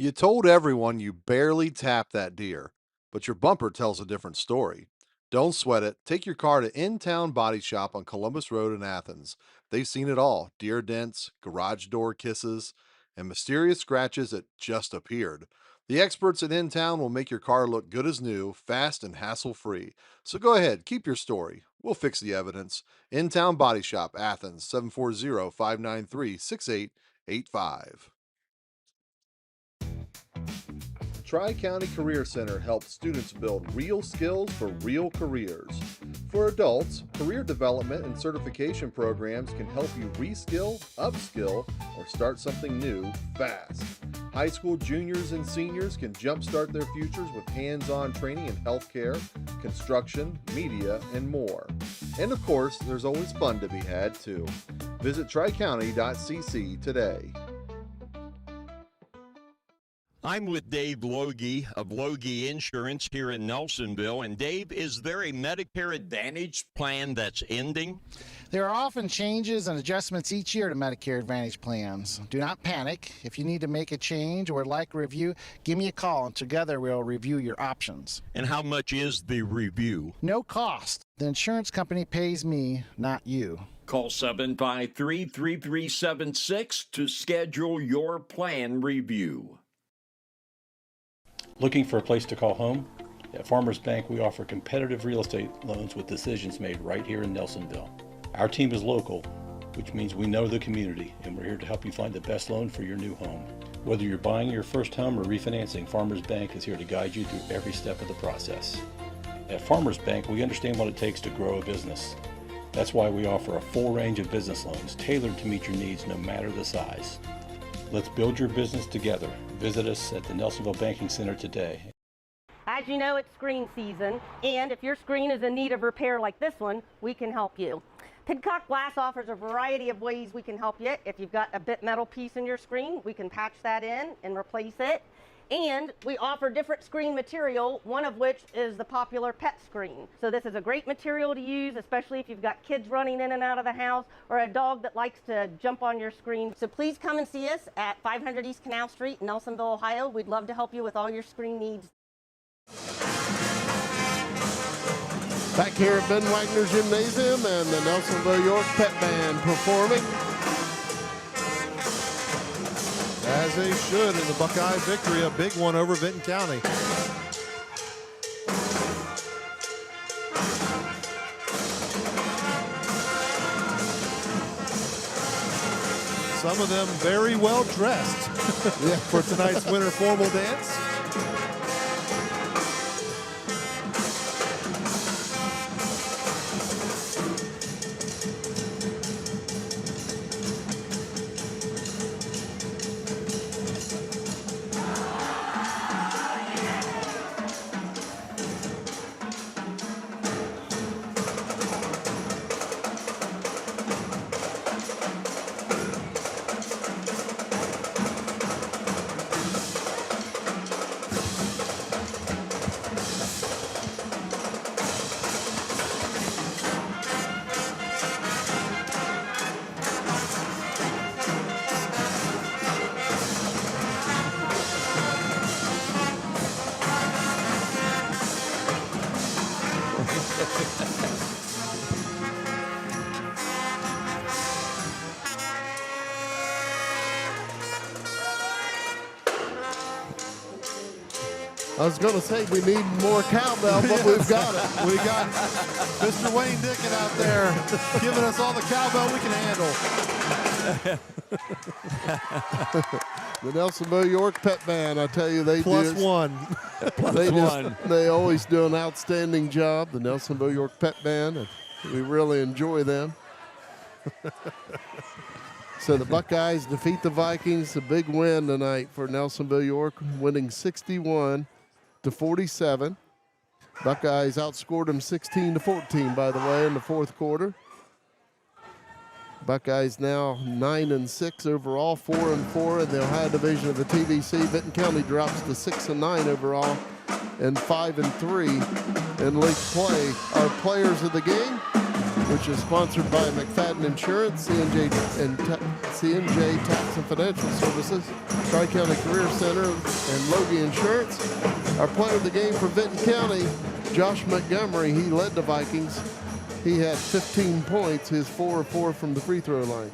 You told everyone you barely tapped that deer, but your bumper tells a different story. Don't sweat it. Take your car to In-Town Body Shop on Columbus Road in Athens. They've seen it all: deer dents, garage door kisses, and mysterious scratches that just appeared. The experts at In-Town will make your car look good as new, fast and hassle-free. So go ahead, keep your story. We'll fix the evidence. In-Town Body Shop, Athens, 740-593-6885. Tri-County Career Center helps students build real skills for real careers. For adults, career development and certification programs can help you reskill, upskill, or start something new fast. High school juniors and seniors can jumpstart their futures with hands-on training in healthcare, construction, media, and more. And of course, there's always fun to be had too. Visit tricounty.cc today. I'm with Dave Loge of Loge Insurance here in Nelsonville. And Dave, is there a Medicare Advantage plan that's ending? There are often changes and adjustments each year to Medicare Advantage plans. Do not panic. If you need to make a change or would like a review, give me a call and together we'll review your options. And how much is the review? No cost. The insurance company pays me, not you. Call 753-3376 to schedule your plan review. Looking for a place to call home? At Farmers Bank, we offer competitive real estate loans with decisions made right here in Nelsonville. Our team is local, which means we know the community, and we're here to help you find the best loan for your new home. Whether you're buying your first home or refinancing, Farmers Bank is here to guide you through every step of the process. At Farmers Bank, we understand what it takes to grow a business. That's why we offer a full range of business loans tailored to meet your needs no matter the size. Let's build your business together. Visit us at the Nelsonville Banking Center today. As you know, it's screen season, and if your screen is in need of repair like this one, we can help you. Pidcock Glass offers a variety of ways we can help you. If you've got a bit metal piece in your screen, we can patch that in and replace it. And we offer different screen material, one of which is the popular pet screen. So this is a great material to use, especially if you've got kids running in and out of the house or a dog that likes to jump on your screen. So please come and see us at 500 East Canal Street, Nelsonville, Ohio. We'd love to help you with all your screen needs. Back here at Ben Wagner Gymnasium and the Nelsonville-York Pet Band performing. As they should in the Buckeye victory, a big one over Vinton County. Some of them very well dressed for tonight's winter formal dance. I was going to say we need more cowbell, but we've got it. We got Mr. Wayne Dickin out there giving us all the cowbell we can handle. The Nelsonville-York Pet Band, I tell you, they Plus do. one. They always do an outstanding job, the Nelsonville-York Pet Band, and we really enjoy them. So the Buckeyes defeat the Vikings, a big win tonight for Nelsonville-York, winning 61-47. Buckeyes outscored them 16-14, by the way, in the fourth quarter. Buckeyes now 9-6 overall, 4-4 in the Ohio division of the TVC. Vinton County drops to 6-9 overall and 5-3 in league play. Our players of the game, which is sponsored by McFadden Insurance, CNJ Tax and Financial Services, Tri-County Career Center, and Loge Insurance. Our player of the game for Vinton County, Josh Montgomery, he led the Vikings. He had 15 points, his 4 of 4 from the free throw line.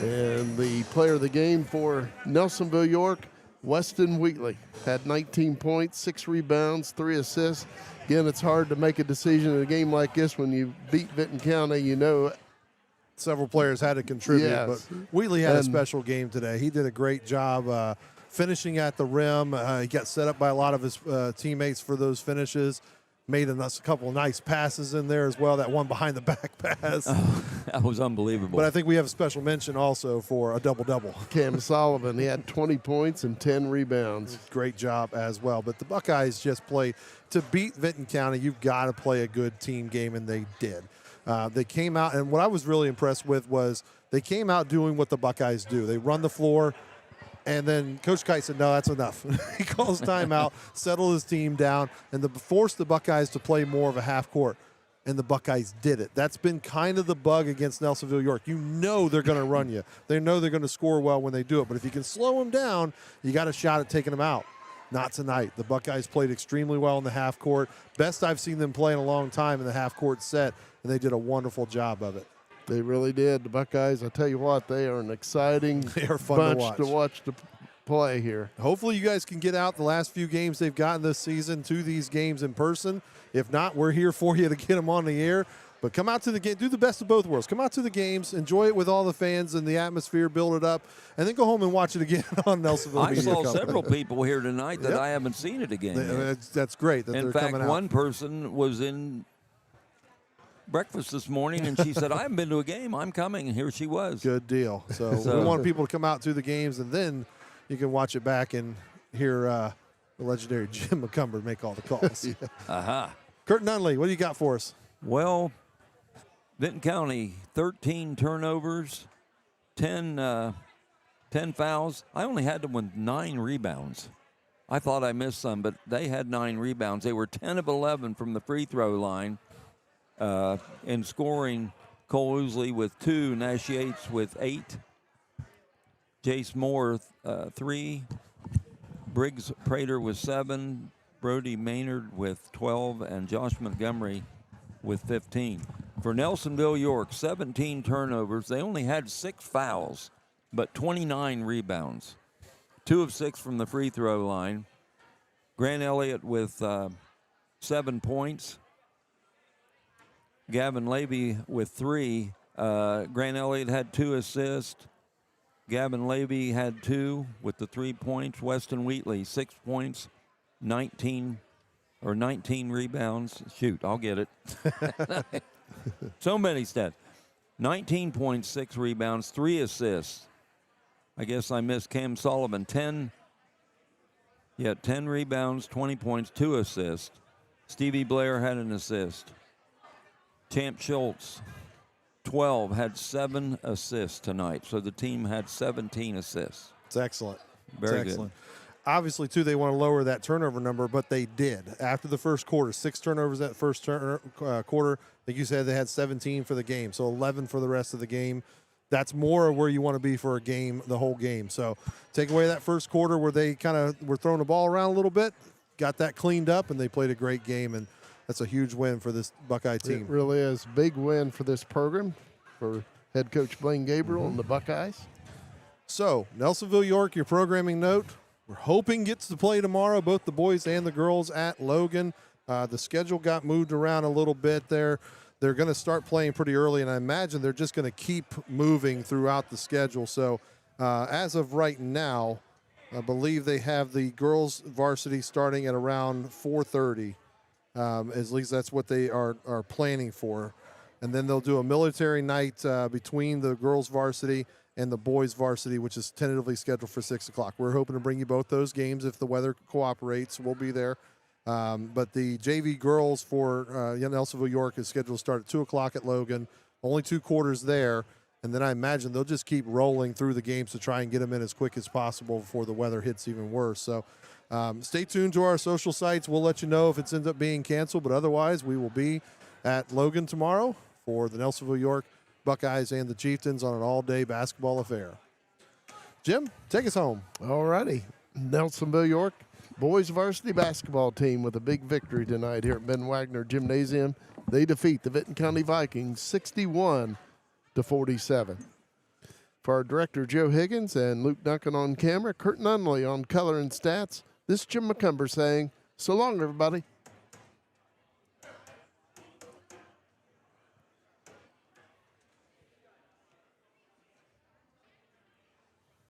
And the player of the game for Nelsonville-York, Weston Wheatley, had 19 points, 6 rebounds, 3 assists. Again, it's hard to make a decision in a game like this when you beat Vinton County, you know. Several players had to contribute, Yes. but Wheatley had a special game today. He did a great job finishing at the rum. He got set up by a lot of his teammates for those finishes. Made a couple of nice passes in there as well. That one behind the back pass. Oh, that was unbelievable. But I think we have a special mention also for a double-double. Cam Sullivan, he had 20 points and 10 rebounds. Great job as well. But the Buckeyes just play to beat Vinton County. You've got to play a good team game, and they did. They came out, and what I was really impressed with was they came out doing what the Buckeyes do. They run the floor. And then Coach Kite said, no, that's enough. He calls timeout, settled his team down, and forced the Buckeyes to play more of a half court. And the Buckeyes did it. That's been kind of the bug against Nelsonville-York. You know they're going to run you. They know they're going to score well when they do it. But if you can slow them down, you got a shot at taking them out. Not tonight. The Buckeyes played extremely well in the half court. Best I've seen them play in a long time in the half court set, and they did a wonderful job of it. They really did. The Buckeyes, I tell you what, they are an exciting They are fun bunch to watch. to play here. Hopefully you guys can get out the last few games they've gotten this season to these games in person. If not, we're here for you to get them on the air. But come out to the game. Do the best of both worlds. Come out to the games. Enjoy it with all the fans and the atmosphere. Build it up. And then go home and watch it again on Nelsonville I Media saw Company. several people here tonight that I haven't seen at a game yet. That's great that In they're fact, coming out. one person was in breakfast this morning, and she said, I haven't been to a game. I'm coming. And here she was. Good deal. So we want people to come out to the games, and then you can watch it back and hear the legendary Jim McCumber make all the calls. Aha. Kurt Nunnally, what do you got for us? Well, Vinton County, 13 turnovers, 10 fouls. I only had them with 9 rebounds. I thought I missed some, but they had 9 rebounds. They were 10 of 11 from the free throw line. In scoring, Cole Ousley with 2, Nash Yates with 8, Jace Moore 3, Briggs Prater with 7, Brody Maynard with 12, and Josh Montgomery with 15. For Nelsonville-York, 17 turnovers. They only had 6 fouls, but 29 rebounds. 2 of 6 from the free throw line. Grant Elliott with 7 points. Gavin Levy with 3. Grant Elliott had 2 assists. Gavin Levy had 2 with the 3 points. Weston Wheatley, 6 points, 19 rebounds. Shoot, I'll get it. So many stats. 19 points, 6 rebounds, 3 assists. I guess I missed Cam Sullivan. 10 rebounds, 20 points, 2 assists. Stevie Blair had an assist. Champ Schultz, 12, had 7 assists tonight. So the team had 17 assists. It's excellent. Very it's excellent. good. Obviously, too, they want to lower that turnover number, but they did. After the first quarter, 6 turnovers that first quarter. Like you said, they had 17 for the game, so 11 for the rest of the game. That's more where you want to be for a game, the whole game. So take away that first quarter where they kind of were throwing the ball around a little bit, got that cleaned up, and they played a great game, and that's a huge win for this Buckeye team. It really is. Big win for this program, for head coach Blaine Gabriel and the Buckeyes. So, Nelsonville-York, your programming note. We're hoping gets to play tomorrow, both the boys and the girls at Logan. The schedule got moved around a little bit there. They're going to start playing pretty early, and I imagine they're just going to keep moving throughout the schedule. So as of right now, I believe they have the girls varsity starting at around 4:30. At least that's what they are planning for. And then they'll do a military night between the girls varsity and the boys varsity, which is tentatively scheduled for 6 o'clock. We're hoping to bring you both those games if the weather cooperates. We'll be there. But the JV girls for Nelsonville-York is scheduled to start at 2 o'clock at Logan. Only 2 quarters there. And then I imagine they'll just keep rolling through the games to try and get them in as quick as possible before the weather hits even worse. So stay tuned to our social sites. We'll let you know if it ends up being canceled. But otherwise, we will be at Logan tomorrow for the Nelsonville-York Buckeyes and the Chieftains on an all-day basketball affair. Jim, take us home. All righty. Nelsonville-York boys varsity basketball team with a big victory tonight here at Ben Wagner Gymnasium. They defeat the Vinton County Vikings 61-47. For our director, Joe Higgins, and Luke Duncan on camera, Kurt Nunnally on color and stats, this is Jim McCumber saying, so long, everybody.